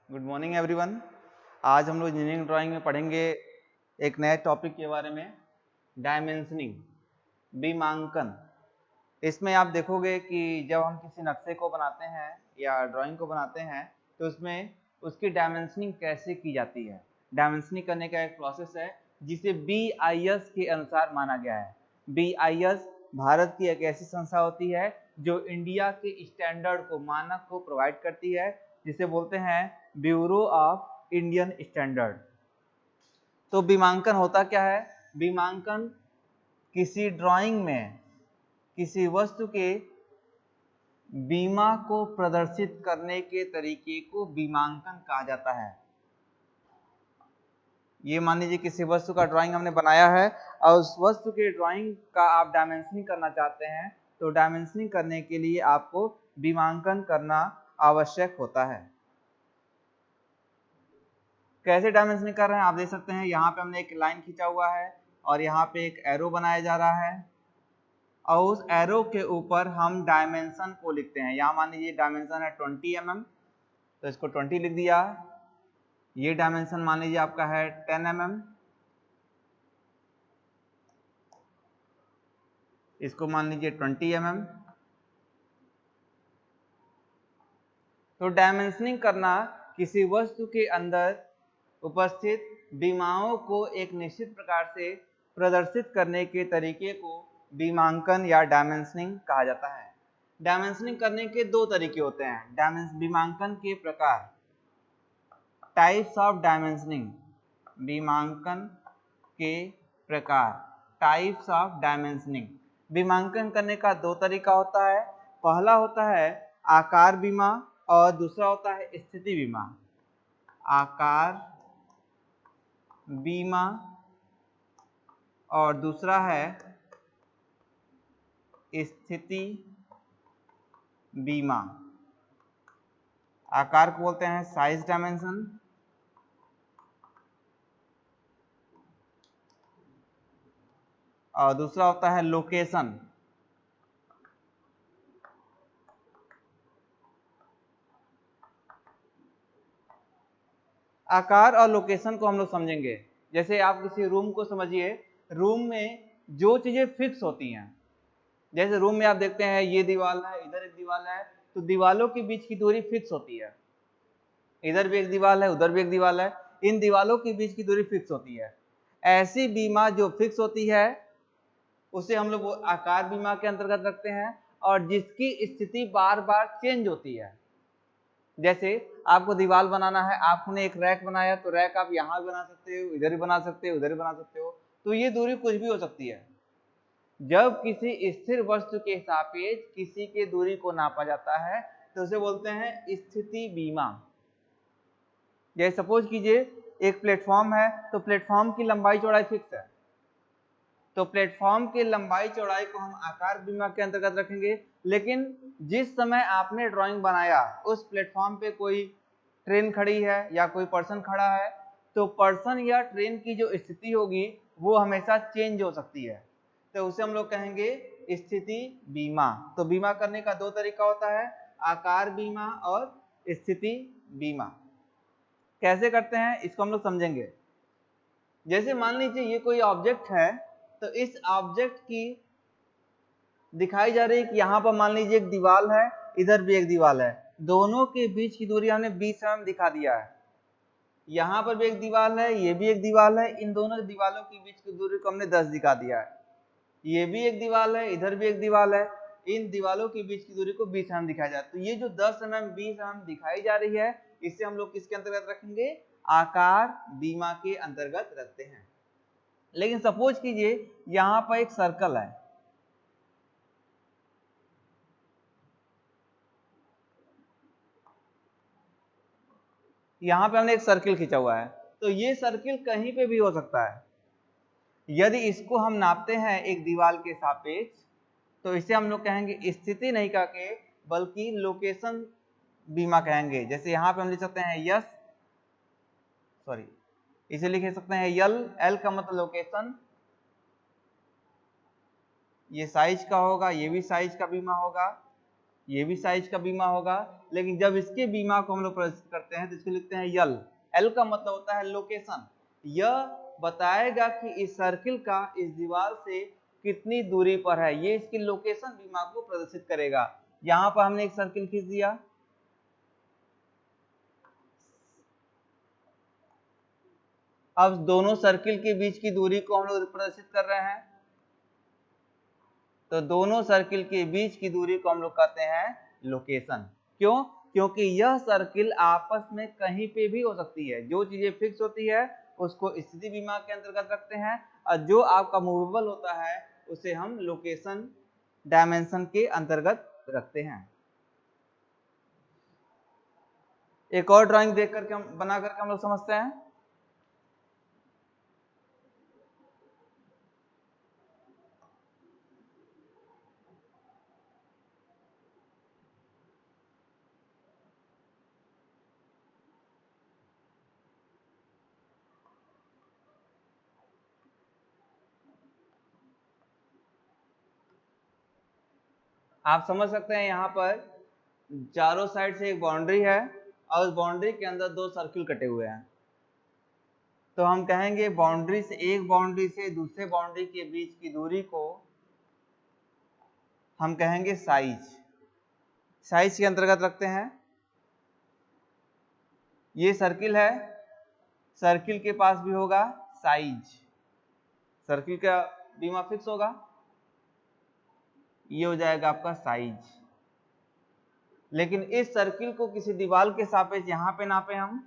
Good morning everyone. आज हम लोग इंजीनियरिंग ड्राइंग में पढ़ेंगे एक नए टॉपिक के बारे में, डायमेंशनिंग, बीमांकन। इसमें आप देखोगे कि जब हम किसी नक्शे को बनाते हैं या ड्राइंग को बनाते हैं तो उसमें उसकी डायमेंशनिंग कैसे की जाती है। डायमेंशनिंग करने का एक प्रोसेस है जिसे BIS के अनुसार माना गया है। BIS भारत की एक ऐसी संस्था होती है जो इंडिया के स्टैंडर्ड को, मानक को प्रोवाइड करती है, जिसे बोलते हैं ब्यूरो ऑफ इंडियन स्टैंडर्ड। तो बीमांकन होता क्या है? बीमांकन किसी ड्राइंग में किसी वस्तु के बीमा को प्रदर्शित करने के तरीके को बीमांकन कहा जाता है। ये मान लीजिए किसी वस्तु का ड्राइंग हमने बनाया है और उस वस्तु के ड्राइंग का आप डायमेंशनिंग करना चाहते हैं, तो डायमेंशनिंग करने के लिए आपको बीमांकन करना आवश्यक होता है। कैसे डायमेंशनिंग कर रहे हैं आप देख सकते हैं। यहाँ पे हमने एक लाइन खींचा हुआ है और यहाँ पे एक एरो बनाया जा रहा है और उस एरो के ऊपर हम डायमेंशन को लिखते हैं। यहाँ मान लीजिए डायमेंशन है 20 mm, तो इसको 20 लिख दिया। ये डायमेंशन मान लीजिए आपका है 10 mm, इसको मान लीजिए 20 mm। तो डायमेंशनिंग करना किसी वस्तु के अंदर उपस्थित बीमाओं को एक निश्चित प्रकार से प्रदर्शित करने के तरीके को बीमांकन या डायमेंशनिंग कहा जाता है। डायमेंशनिंग करने के दो तरीके होते हैं। बीमांकन के प्रकार, टाइप्स ऑफ डायमेंशनिंग। बीमांकन के प्रकार, टाइप्स ऑफ डायमेंशनिंग। बीमांकन करने का दो तरीका होता है। पहला होता है आकार बीमा और दूसरा होता है स्थिति बीमा। आकार बीमा और दूसरा है स्थिति बीमा। आकार को बोलते हैं साइज डायमेंशन और दूसरा होता है लोकेशन। आकार और लोकेशन को हम लोग समझेंगे। जैसे आप किसी रूम को समझिए, रूम में जो चीजें फिक्स होती हैं, जैसे रूम में आप देखते हैं ये दीवार है, इधर एक दीवार है, तो दीवालों के बीच की दूरी फिक्स होती है। इधर भी एक दीवार है, उधर भी एक दीवार है, इन दीवालों के बीच की दूरी फिक्स होती है। ऐसी बीमा जो फिक्स होती है उसे हम लोग आकार बीमा के अंतर्गत रखते हैं, और जिसकी स्थिति बार बार चेंज होती है। जैसे आपको दीवार बनाना है, आपने एक रैक बनाया, तो रैक आप यहाँ भी बना सकते हो, इधर भी बना सकते हो, उधर भी बना सकते हो, तो ये दूरी कुछ भी हो सकती है। जब किसी स्थिर वस्तु के सापेक्ष किसी के दूरी को नापा जाता है तो उसे बोलते हैं स्थिति बीमा। जैसे सपोज कीजिए एक प्लेटफॉर्म है, तो प्लेटफॉर्म की लंबाई चौड़ाई फिक्स है, तो प्लेटफॉर्म की लंबाई चौड़ाई को हम आकार बीमा के अंतर्गत रखेंगे। लेकिन जिस समय आपने ड्राइंग बनाया उस प्लेटफॉर्म पे कोई ट्रेन खड़ी है या कोई पर्सन खड़ा है, तो पर्सन या ट्रेन की जो स्थिति होगी वो हमेशा चेंज हो सकती है, तो उसे हम लोग कहेंगे स्थिति बीमा। तो बीमा करने का दो तरीका होता है, आकार बीमा और स्थिति बीमा। कैसे करते हैं इसको हम लोग समझेंगे। जैसे मान लीजिए ये कोई ऑब्जेक्ट है, तो इस ऑब्जेक्ट की दिखाई जा रही है कि यहाँ पर मान लीजिए एक दीवार है, इधर भी एक दीवार है, दोनों के बीच की दूरी हमने 20 mm दिखा दिया है। यहाँ पर भी एक दीवार है, ये भी एक दीवार है, इन दोनों दीवारों के बीच की दूरी को हमने 10 दिखा दिया है। ये भी एक दीवार है, इधर भी एक दीवार है, इन दीवारों के बीच की दूरी को 20 mm दिखाया जाता है। तो ये जो 10 mm 20 mm दिखाई जा रही है, इसे हम लोग किसके अंतर्गत रखेंगे? आकार बीमा के अंतर्गत रखते हैं। लेकिन सपोज कीजिए यहां पर एक सर्कल है, यहां पे हमने एक सर्किल खींचा हुआ है, तो ये सर्किल कहीं पे भी हो सकता है। यदि इसको हम नापते हैं एक दीवार के सापेक्ष, तो इसे हम लोग कहेंगे स्थिति नहीं कह के बल्कि लोकेशन बीमा कहेंगे। जैसे यहाँ पे हम लिख सकते हैं इसे लिख सकते हैं एल का मतलब लोकेशन, ये साइज का होगा, ये भी साइज का बीमा होगा, ये भी साइज का बीमा होगा, लेकिन जब इसके बीमा को हम लोग प्रदर्शित करते हैं तो इसको लिखते हैं यल। एल का मतलब होता है लोकेशन। यह बताएगा कि इस सर्किल का इस दीवार से कितनी दूरी पर है, ये इसकी लोकेशन बीमा को प्रदर्शित करेगा। यहां पर हमने एक सर्किल खींच दिया, अब दोनों सर्किल के बीच की दूरी को हम लोग प्रदर्शित कर रहे हैं, तो दोनों सर्किल के बीच की दूरी को हम लोग कहते हैं लोकेशन। क्यों? क्योंकि यह सर्किल आपस में कहीं पे भी हो सकती है। जो चीजें फिक्स होती है उसको स्थिति बीमा के अंतर्गत रखते हैं, और जो आपका मूवेबल होता है उसे हम लोकेशन डायमेंशन के अंतर्गत रखते हैं। एक और ड्राइंग देख करके हम बना करके हम लोग समझते हैं। आप समझ सकते हैं यहाँ पर चारों साइड से एक बाउंड्री है और उस बाउंड्री के अंदर दो सर्किल कटे हुए हैं। तो हम कहेंगे बाउंड्री से, एक बाउंड्री से दूसरे बाउंड्री के बीच की दूरी को हम कहेंगे साइज। साइज के अंतर्गत रखते हैं। ये सर्किल है, सर्किल के पास भी होगा साइज। सर्किल का बीमा फिक्स होगा, ये हो जाएगा आपका साइज। लेकिन इस सर्किल को किसी दीवार के सापेक्ष यहां पे नापे हम,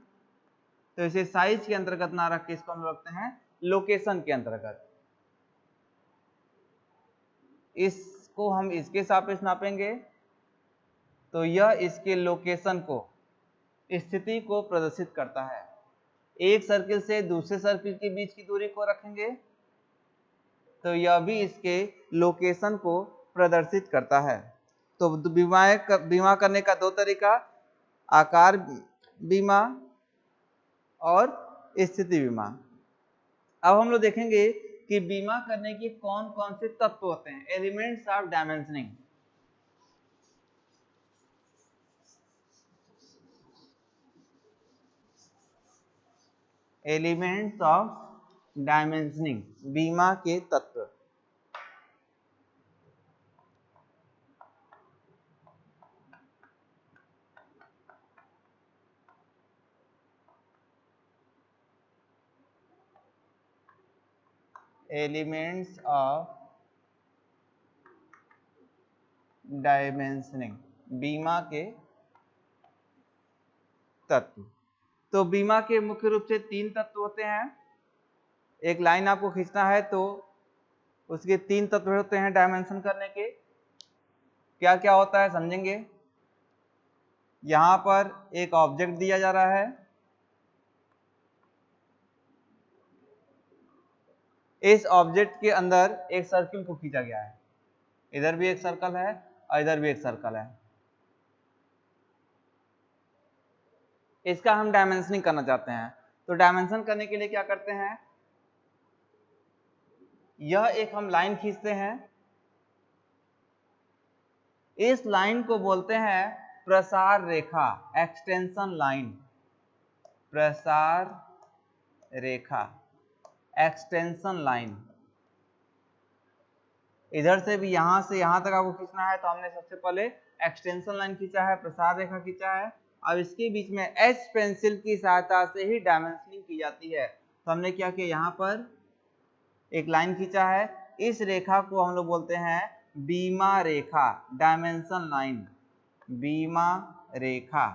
तो इसे साइज के अंतर्गत ना रख के इसको हम रखते हैं लोकेशन के अंतर्गत। इसको हम इसके सापेक्ष नापेंगे तो यह इसके लोकेशन को, स्थिति को प्रदर्शित करता है। एक सर्किल से दूसरे सर्किल के बीच की दूरी को रखेंगे तो यह भी इसके लोकेशन को प्रदर्शित करता है। तो बीमा करने का दो तरीका, आकार बीमा और स्थिति बीमा। अब हम लोग देखेंगे कि बीमा करने के कौन कौन से तत्व होते हैं। Elements of dimensioning. Elements of dimensioning, बीमा के तत्व। एलिमेंट्स ऑफ डायमेंशनिंग, बीमा के तत्व। तो बीमा के मुख्य रूप से तीन तत्व होते हैं। एक लाइन आपको खींचना है तो उसके तीन तत्व होते हैं डायमेंशन करने के। क्या क्या होता है समझेंगे। यहां पर एक ऑब्जेक्ट दिया जा रहा है, इस ऑब्जेक्ट के अंदर एक सर्किल को खींचा गया है। इधर भी एक सर्कल है और इधर भी एक सर्कल है। इसका हम डायमेंशनिंग करना चाहते हैं। तो डायमेंशन करने के लिए क्या करते हैं, यह एक हम लाइन खींचते हैं। इस लाइन को बोलते हैं प्रसार रेखा, एक्सटेंशन लाइन। प्रसार रेखा, एक्सटेंशन लाइन। इधर से भी यहां से यहां तक आपको खींचना है तो हमने सबसे पहले एक्सटेंशन लाइन खींचा है, प्रसार रेखा खींचा है। अब इसके बीच में एच पेंसिल की सहायता से ही डायमेंशनिंग की जाती है। तो हमने क्या किया, यहाँ पर एक लाइन खींचा है, इस रेखा को हम लोग बोलते हैं बीमा रेखा, डायमेंशन लाइन, बीमा रेखा।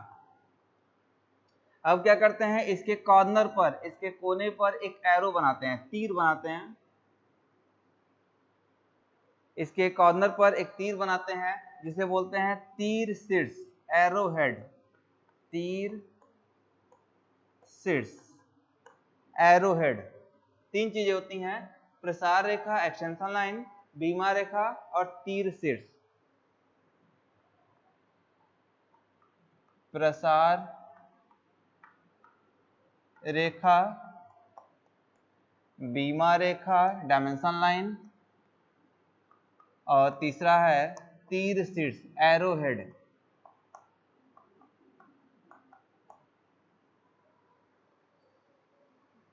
अब क्या करते हैं, इसके कॉर्नर पर, इसके कोने पर एक एरो बनाते हैं, तीर बनाते हैं। इसके कॉर्नर पर एक तीर बनाते हैं जिसे बोलते हैं तीर शीर्ष, एरो हेड। तीर शीर्ष, एरो हेड। तीन चीजें होती हैं, प्रसार रेखा, एक्सटेंशन लाइन, बीमा रेखा और तीर शीर्ष। प्रसार रेखा, बीमा रेखा, डायमेंशन लाइन, और तीसरा है तीर शीर्ष, एरो हेड।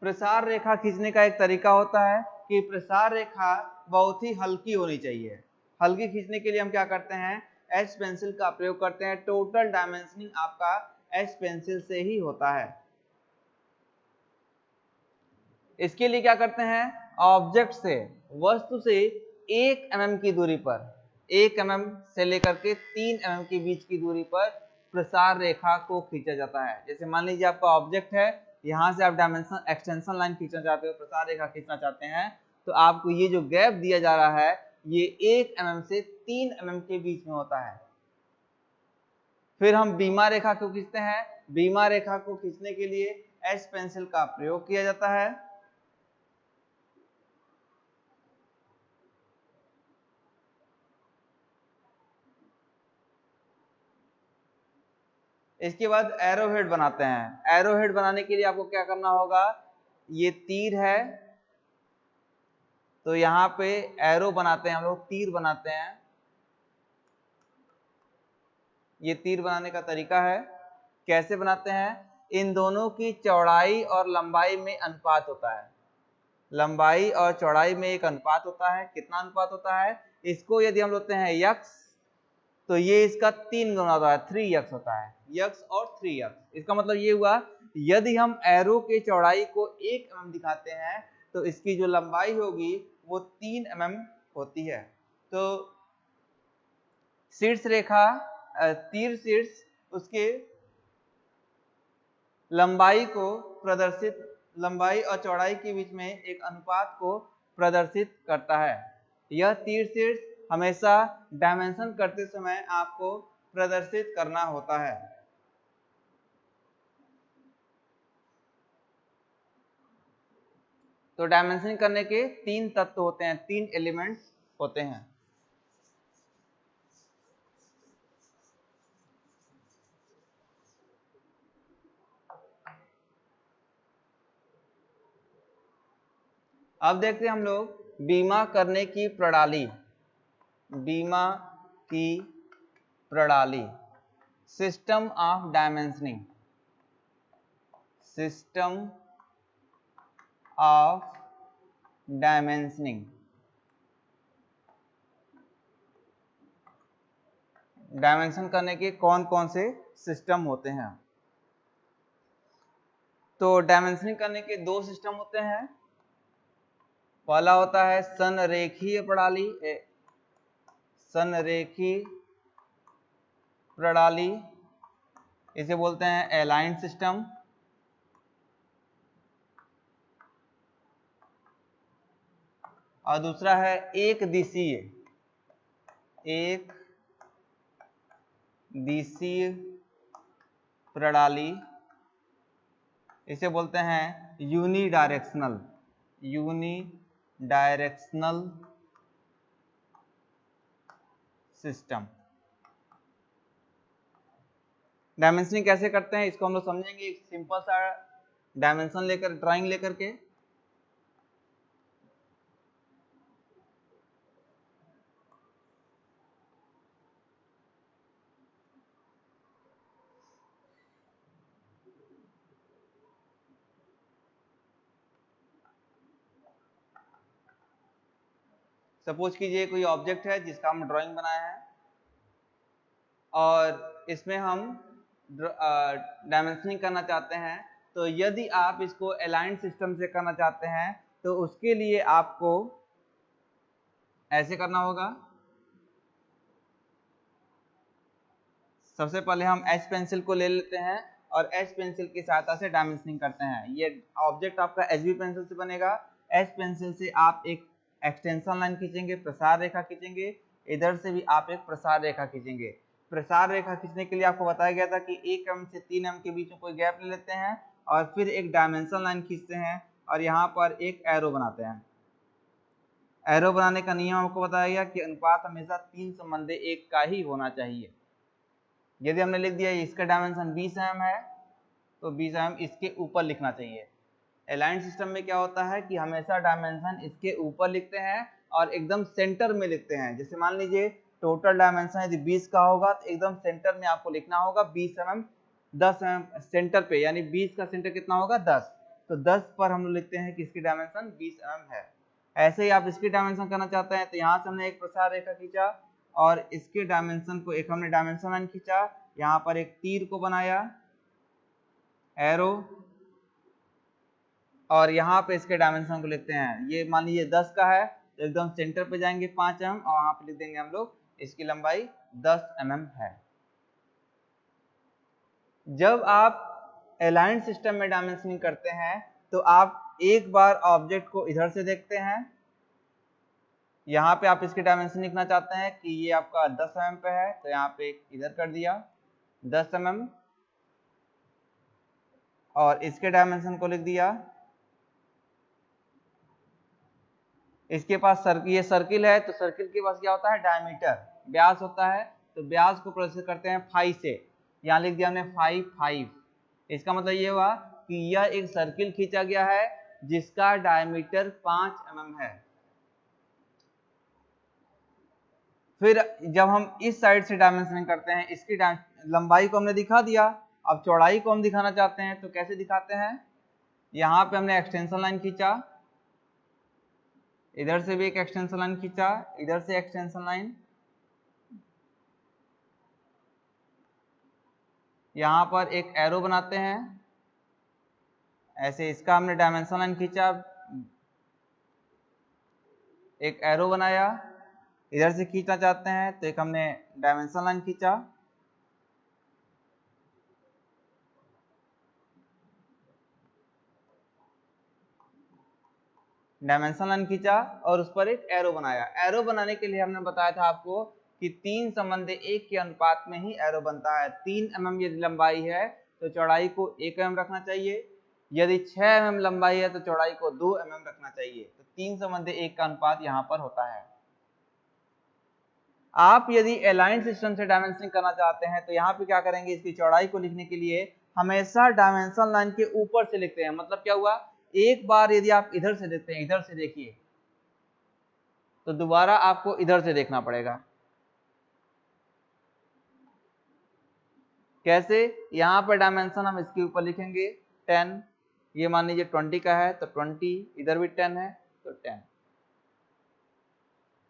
प्रसार रेखा खींचने का एक तरीका होता है कि प्रसार रेखा बहुत ही हल्की होनी चाहिए। हल्की खींचने के लिए हम क्या करते हैं, एच पेंसिल का प्रयोग करते हैं। टोटल डायमेंशनिंग आपका एच पेंसिल से ही होता है। इसके लिए क्या करते हैं, ऑब्जेक्ट से, वस्तु से 1 mm की दूरी पर, 1 mm से लेकर के 3 mm के बीच की दूरी पर प्रसार रेखा को खींचा जाता है। जैसे मान लीजिए आपका ऑब्जेक्ट है, यहां से आप डायमेंशन एक्सटेंशन लाइन खींचना चाहते हो, प्रसार रेखा खींचना चाहते हैं, तो आपको ये जो गैप दिया जा रहा है ये 1 mm से 3 mm के बीच में होता है। फिर हम बीमा रेखा को खींचते हैं। बीमा रेखा को खींचने के लिए एच पेंसिल का प्रयोग किया जाता है। इसके बाद एरोहेड बनाते हैं। एरोहेड बनाने के लिए आपको क्या करना होगा, ये तीर है तो यहाँ पे एरो बनाते हैं हम लोग, तीर बनाते हैं। ये तीर बनाने का तरीका है, कैसे बनाते हैं, इन दोनों की चौड़ाई और लंबाई में अनुपात होता है। लंबाई और चौड़ाई में एक अनुपात होता है। कितना अनुपात होता है, इसको यदि हम लेते हैं यक्स तो ये इसका 3 गुना होता है, 3x होता है, यक्स और 3x। इसका मतलब ये हुआ, यदि हम एरो के चौड़ाई को 1 mm दिखाते हैं तो इसकी जो लंबाई होगी वो 3 mm होती है। तो शीर्ष रेखा, तीर शीर्ष उसके लंबाई को प्रदर्शित, लंबाई और चौड़ाई के बीच में एक अनुपात को प्रदर्शित करता है। यह तीर शीर्ष हमेशा डायमेंशन करते समय आपको प्रदर्शित करना होता है। तो डायमेंशनिंग करने के 3 तत्व होते हैं, 3 एलिमेंट्स होते हैं। अब देखते हैं हम लोग बीमा करने की प्रणाली। बीमा की प्रणाली, system of dimensioning, system of dimensioning. Dimension करने के कौन कौन से सिस्टम होते हैं। तो डायमेंशनिंग करने के 2 सिस्टम होते हैं। पहला होता है संरेखीय प्रणाली, संरेखीय प्रणाली, इसे बोलते हैं अलाइंड सिस्टम। और दूसरा है एक दिशीय, एक दिशीय प्रणाली, इसे बोलते हैं यूनिडायरेक्शनल, यूनिडायरेक्शनल सिस्टम। डायमेंशनिंग कैसे करते हैं इसको हम लोग समझेंगे एक सिंपल सा डायमेंशन लेकर, ड्राइंग लेकर के। सपोज कीजिए कोई ऑब्जेक्ट है जिसका हम ड्राइंग बनाया है और इसमें हम डायमेंशनिंग करना चाहते हैं। तो यदि आप इसको अलाइंड सिस्टम से करना चाहते हैं तो उसके लिए आपको ऐसे करना होगा। सबसे पहले हम एच पेंसिल को ले लेते हैं और एच पेंसिल की सहायता से डायमेंशनिंग करते हैं। ये ऑब्जेक्ट आपका एचबी पेंसिल से बनेगा। एच पेंसिल से आप एक एक्सटेंशन लाइन खींचेंगे, प्रसार रेखा खींचेंगे, इधर से भी आप एक प्रसार रेखा खींचेंगे। प्रसार रेखा खींचने के लिए आपको बताया गया था कि 1 mm से 3 mm के बीच में कोई गैप ले लेते हैं और फिर एक डायमेंशन लाइन खींचते हैं और यहाँ पर एक एरो बनाते हैं। एरो बनाने का नियम आपको बताया गया कि अनुपात हमेशा 3 संबंधी 1 का ही होना चाहिए। यदि हमने लिख दिया इसका डायमेंशन 20 mm है तो 20 mm इसके ऊपर लिखना चाहिए। अलाइंड सिस्टम में क्या होता है कि हमेशा डायमेंशन इसके ऊपर लिखते हैं और एकदम सेंटर में लिखते हैं। जैसे मान लीजिए टोटल डायमेंशन यदि 20 का होगा तो एकदम सेंटर में आपको लिखना होगा 20 mm, 10 mm सेंटर पे, यानी 20 का सेंटर कितना होगा 10। तो 10 पर हम लोग लिखते हैं कि इसकी डायमेंशन 20 mm है। ऐसे ही आप इसकी डायमेंशन करना चाहते हैं तो यहाँ से हमने एक प्रसार रेखा खींचा और इसके डायमेंशन को एक हमने डायमेंशन लाइन खींचा, यहाँ पर एक तीर को बनाया एरो, और यहाँ पे इसके डायमेंशन को लिखते हैं, ये मान लीजिए 10 का है तो एकदम सेंटर पे जाएंगे 5 mm और वहां पे लिख देंगे हम लोग इसकी लंबाई 10 mm है। जब आप अलाइन सिस्टम में डायमेंशनिंग करते हैं तो आप एक बार ऑब्जेक्ट को इधर से देखते हैं, यहाँ पे आप इसकी डायमेंशन लिखना चाहते हैं कि ये आपका 10 mm पे है तो यहाँ पे इधर कर दिया 10 mm और इसके डायमेंशन को लिख दिया। इसके पास ये सर्किल है तो सर्किल के पास क्या होता है, डायमीटर, व्यास होता है, तो व्यास को प्रदर्शित करते हैं फाई से, यहाँ लिख दिया हमने फाई 5। इसका मतलब ये हुआ कि यह एक सर्किल खींचा गया है जिसका डायमीटर 5 mm है। फिर जब हम इस साइड से डायमेंशनिंग करते हैं, इसकी लंबाई को हमने दिखा दिया, अब चौड़ाई को हम दिखाना चाहते हैं तो कैसे दिखाते हैं, यहाँ पे हमने एक्सटेंशन लाइन खींचा, इधर से भी एक एक्सटेंशन लाइन खींचा, इधर से एक्सटेंशन लाइन, यहाँ पर एक एरो बनाते हैं, ऐसे इसका हमने डायमेंशन लाइन खींचा, एक एरो बनाया, इधर से खींचना चाहते हैं तो एक हमने डायमेंशन लाइन खींचा, डायमेंशन लाइन खींचा और उस पर एक एरो बनाया। एरो बनाने के लिए हमने बताया था आपको कि 3 संबंधी 1 के अनुपात में ही एरो बनता है। 3 mm यदि लंबाई है तो चौड़ाई को 1 mm रखना चाहिए, यदि 6 mm लंबाई है तो चौड़ाई को 2 mm रखना चाहिए। तो 3 संबंधी 1 का अनुपात यहाँ पर होता है। आप यदि अलाइन सिस्टम से डायमेंशनिंग करना चाहते हैं तो यहाँ पे क्या करेंगे, इसकी चौड़ाई को लिखने के लिए हमेशा डायमेंशन लाइन के ऊपर से लिखते हैं। मतलब क्या हुआ, एक बार यदि आप इधर से देखते हैं, इधर से देखिए, तो दोबारा आपको इधर से देखना पड़ेगा। कैसे, यहाँ पर डायमेंशन हम इसके ऊपर लिखेंगे 10, ये मान लीजिए 20 का है तो 20, इधर भी 10 है तो 10।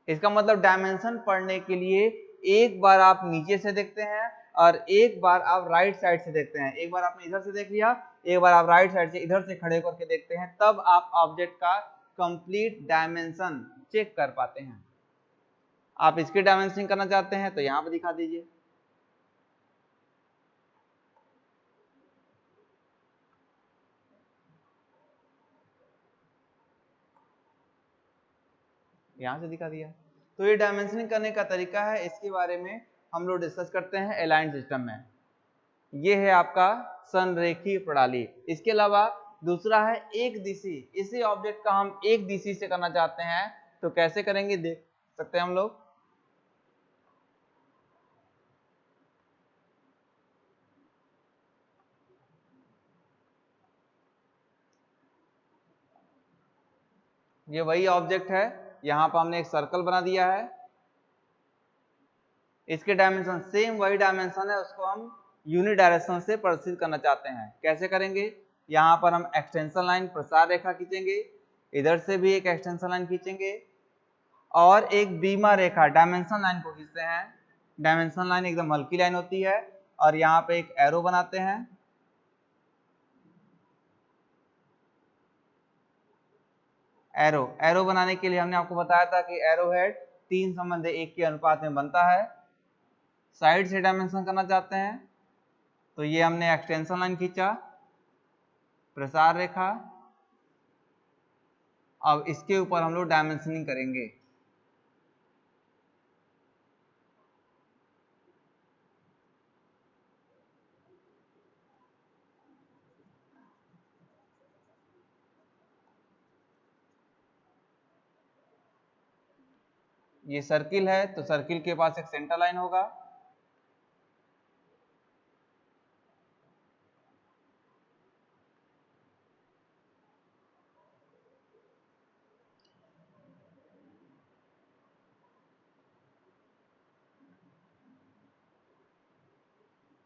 इसका मतलब डायमेंशन पढ़ने के लिए एक बार आप नीचे से देखते हैं और एक बार आप राइट साइड से देखते हैं। एक बार आपने इधर से देख लिया, एक बार आप राइट साइड से इधर से खड़े करके देखते हैं, तब आप ऑब्जेक्ट का कंप्लीट डायमेंशन चेक कर पाते हैं। आप इसकी डायमेंशनिंग करना चाहते हैं तो यहाँ पे दिखा दीजिए। यहाँ से दिखा दिया। तो ये डायमेंशनिंग करने का तरीका है, इसके बारे में हम लोग डिस्कस करते हैं अलाइन सिस्टम में। ये है आपका संरेखीय प्रणाली। इसके अलावा दूसरा है एक दिशी। इसी ऑब्जेक्ट का हम एक दिशी से करना चाहते हैं तो कैसे करेंगे, देख सकते हैं हम लोग। ये वही ऑब्जेक्ट है, यहाँ पर हमने एक सर्कल बना दिया है, इसके डायमेंशन सेम वही डायमेंशन है, उसको हम यूनि डायरेक्शन से प्रदर्शित करना चाहते हैं। कैसे करेंगे, यहाँ पर हम एक्सटेंशन लाइन प्रसार रेखा खींचेंगे, इधर से भी एक एक्सटेंशन लाइन खींचेंगे और एक बीमा रेखा डायमेंशन लाइन को खींचते हैं। डायमेंशन लाइन एकदम हल्की लाइन होती है और यहाँ पे एक एरो बनाते हैं, एरो बनाने के लिए हमने आपको बताया था कि एरो हेड 3 संबंधी 1 के अनुपात में बनता है। साइड से डायमेंशन करना चाहते हैं तो ये हमने एक्सटेंशन लाइन खींचा, प्रसार रेखा, अब इसके ऊपर हम लोग डायमेंशनिंग करेंगे। ये सर्किल है तो सर्किल के पास एक सेंटर लाइन होगा,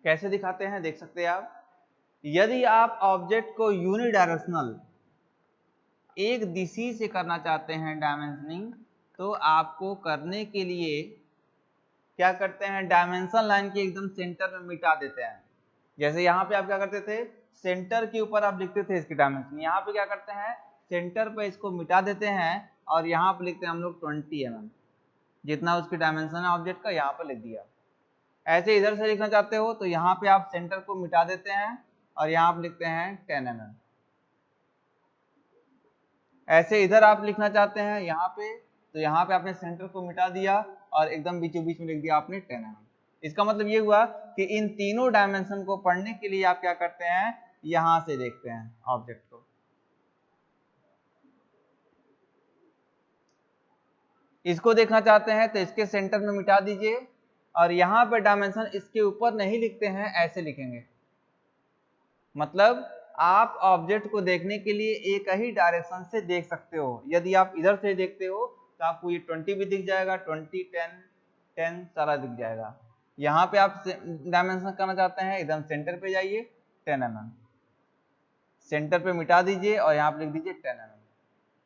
कैसे दिखाते हैं देख सकते हैं आप। यदि आप ऑब्जेक्ट को यूनिडायरेक्शनल एक दिशी से करना चाहते हैं डायमेंशनिंग, तो आपको करने के लिए क्या करते हैं, डायमेंशन लाइन के एकदम सेंटर में मिटा देते हैं। जैसे यहाँ पे आप क्या करते थे, सेंटर के ऊपर आप लिखते थे इसकी डायमेंशन, यहाँ पे क्या करते हैं, सेंटर पे इसको मिटा देते हैं और यहाँ पे लिखते हैं हम लोग 20 mm, जितना उसकी डायमेंशन है ऑब्जेक्ट का यहाँ पर लिख दिया। ऐसे इधर से लिखना चाहते हो तो यहाँ पे आप सेंटर को मिटा देते हैं और यहाँ पे लिखते हैं 10 mm। ऐसे इधर आप लिखना चाहते हैं यहाँ पे, तो यहाँ पे आपने सेंटर को मिटा दिया और एकदम बीचों बीच में लिख दिया आपने 10 mm। इसका मतलब ये हुआ कि इन तीनों डायमेंशन को पढ़ने के लिए आप क्या करते हैं, यहाँ से देखते हैं ऑब्जेक्ट को। इसको देखना चाहते हैं तो इसके सेंटर में मिटा दीजिए और यहाँ पे डायमेंशन इसके ऊपर नहीं लिखते हैं, ऐसे लिखेंगे। मतलब आप ऑब्जेक्ट को देखने के लिए एक ही डायरेक्शन से देख सकते हो। यदि आप इधर से देखते हो तो आपको ये 20 भी दिख जाएगा, 20, 10, 10 सारा दिख जाएगा। यहाँ पे आप डायमेंशन करना चाहते हैं, एकदम सेंटर पे जाइए 10 mm, सेंटर पे मिटा दीजिए और यहाँ पे लिख दीजिए 10 mm।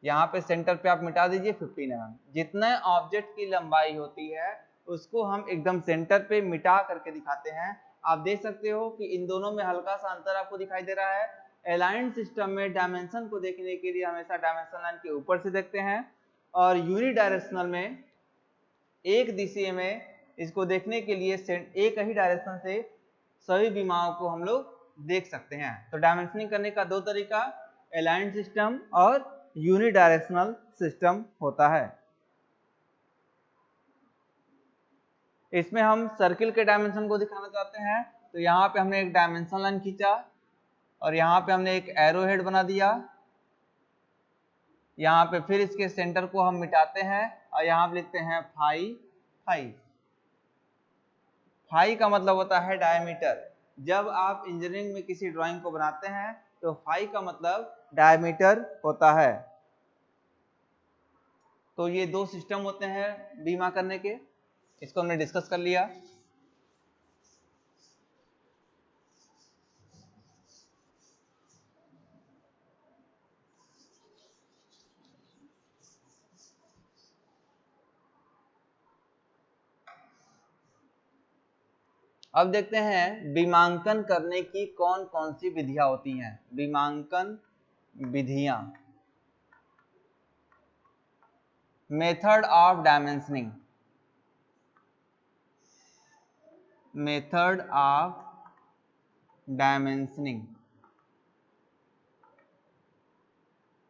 यहाँ पे सेंटर पे आप मिटा दीजिए 15 mm। जितना ऑब्जेक्ट की लंबाई होती है उसको हम एकदम सेंटर पे मिटा करके दिखाते हैं। आप देख सकते हो कि इन दोनों में हल्का सा अंतर आपको दिखाई दे रहा है। अलाइंड सिस्टम में डायमेंशन को देखने के लिए हमेशा डायमेंशन लाइन के ऊपर से देखते हैं और यूनिडायरेक्शनल में एक दिशा में इसको देखने के लिए एक ही डायरेक्शन से सभी विमाओं को हम लोग देख सकते हैं। तो डायमेंशनिंग करने का दो तरीका, अलाइंड सिस्टम और यूनिडायरेक्शनल सिस्टम होता है। इसमें हम सर्किल के डायमेंशन को दिखाना चाहते हैं, तो यहाँ पे हमने एक डायमेंशन लाइन खींचा और यहाँ पे हमने एक एरो हेड बना दिया। यहाँ पे फिर इसके सेंटर को हम मिटाते हैं और यहाँ पे लिखते हैं फाई। फाई फाई का मतलब होता है डायमीटर। जब आप इंजीनियरिंग में किसी ड्राइंग को बनाते हैं तो फाई का मतलब डायमीटर होता है। तो ये दो सिस्टम होते हैं बीमा करने के, इसको हमने डिस्कस कर लिया। अब देखते हैं बीमांकन करने की कौन कौन सी विधियां होती हैं। बीमांकन विधियां, method of dimensioning. Method of dimensioning,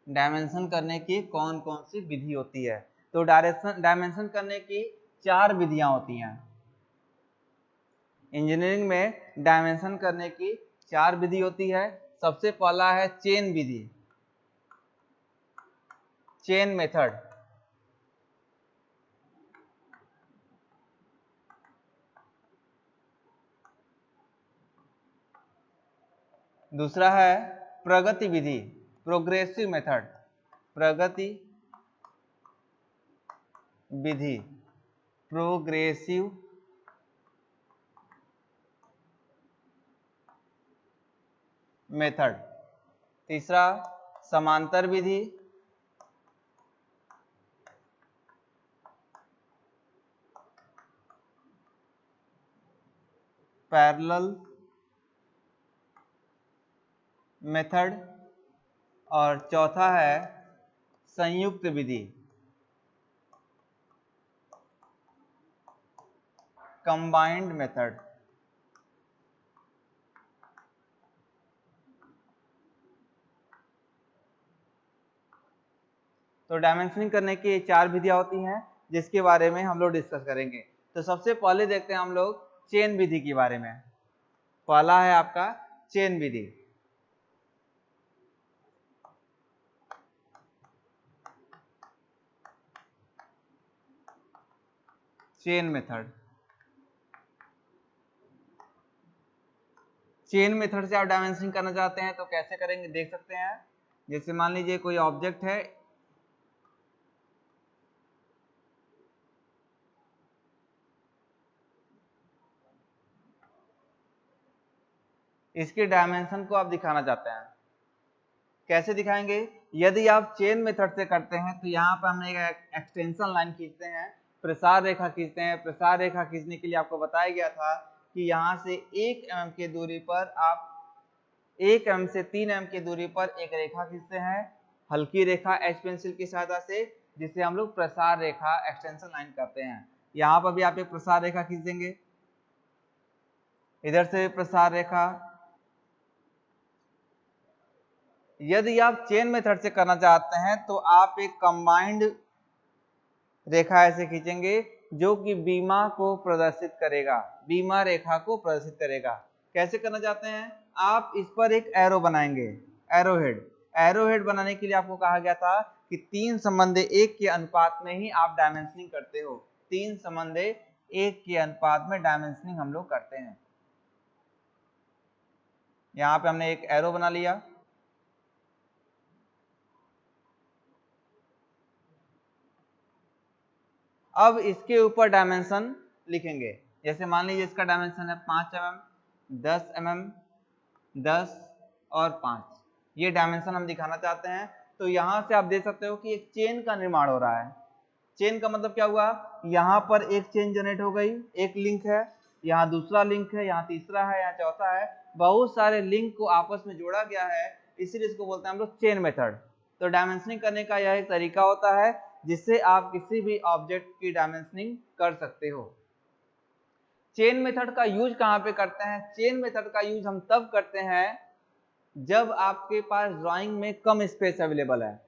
dimension करने की कौन कौन सी विधि होती है। तो डायमेंशन करने की 4 विधियां होती हैं। इंजीनियरिंग में डायमेंशन करने की 4 विधि होती है। सबसे पहला है चेन विधि, चेन मेथड। दूसरा है प्रगति विधि, प्रोग्रेसिव मेथड। प्रगति विधि, प्रोग्रेसिव मेथड। तीसरा समांतर विधि, पैरेलल मेथड। और चौथा है संयुक्त विधि, कंबाइंड मेथड। तो डायमेंशनिंग करने की 4 विधियां होती हैं जिसके बारे में हम लोग डिस्कस करेंगे। तो सबसे पहले देखते हैं हम लोग चेन विधि के बारे में। पहला है आपका चेन विधि। चेन मेथड, चेन मेथड से आप डायमेंशनिंग करना चाहते हैं तो कैसे करेंगे देख सकते हैं। जैसे मान लीजिए कोई ऑब्जेक्ट है, इसके डायमेंशन को आप दिखाना चाहते हैं, कैसे दिखाएंगे? यदि आप चेन मेथड से करते हैं तो यहाँ पर हमने एक एक्सटेंशन लाइन खींचते हैं, प्रसार रेखा खींचते हैं। प्रसार रेखा खींचने के लिए आपको बताया गया था कि यहाँ से 1 mm की दूरी पर आप 1 mm से 3 mm की दूरी पर एक रेखा खींचते हैं, हल्की रेखा एच पेंसिल की सहायता से, जिसे हम लोग प्रसार रेखा एक्सटेंशन लाइन करते हैं। यहाँ पर भी आप एक प्रसार रेखा खींच देंगे, इधर से प्रसार रेखा। यदि आप चेन मेथड से करना चाहते हैं तो आप एक कंबाइंड रेखा ऐसे खींचेंगे जो कि बीमा को प्रदर्शित करेगा, बीमा रेखा को प्रदर्शित करेगा। कैसे करना चाहते हैं? आप इस पर एक एरो बनाएंगे, एरोहेड। एरोहेड बनाने के लिए आपको कहा गया था कि 3:1 के अनुपात में ही आप डायमेंशनिंग करते हो। 3:1 के अनुपात में डायमेंशनिंग हम लोग करते हैं। यहाँ पे हमने एक एरो बना लिया। अब इसके ऊपर डायमेंशन लिखेंगे। जैसे मान लीजिए इसका डायमेंशन है 5 mm, 10 mm, 10 और 5। ये डायमेंशन हम दिखाना चाहते हैं। तो यहाँ से आप देख सकते हो कि एक चेन का निर्माण हो रहा है। चेन का मतलब क्या हुआ? यहाँ पर एक चेन जनरेट हो गई, एक लिंक है, यहाँ दूसरा लिंक है, यहाँ तीसरा है, यहाँ चौथा है। बहुत सारे लिंक को आपस में जोड़ा गया है, इसीलिए इसको बोलते हैं हम लोग चेन मेथड। तो डायमेंशनिंग करने का यह एक तरीका होता है जिससे आप किसी भी ऑब्जेक्ट की डायमेंशनिंग कर सकते हो। चेन मेथड का यूज कहाँ पे करते हैं? चेन मेथड का यूज हम तब करते हैं जब आपके पास ड्राइंग में कम स्पेस अवेलेबल है।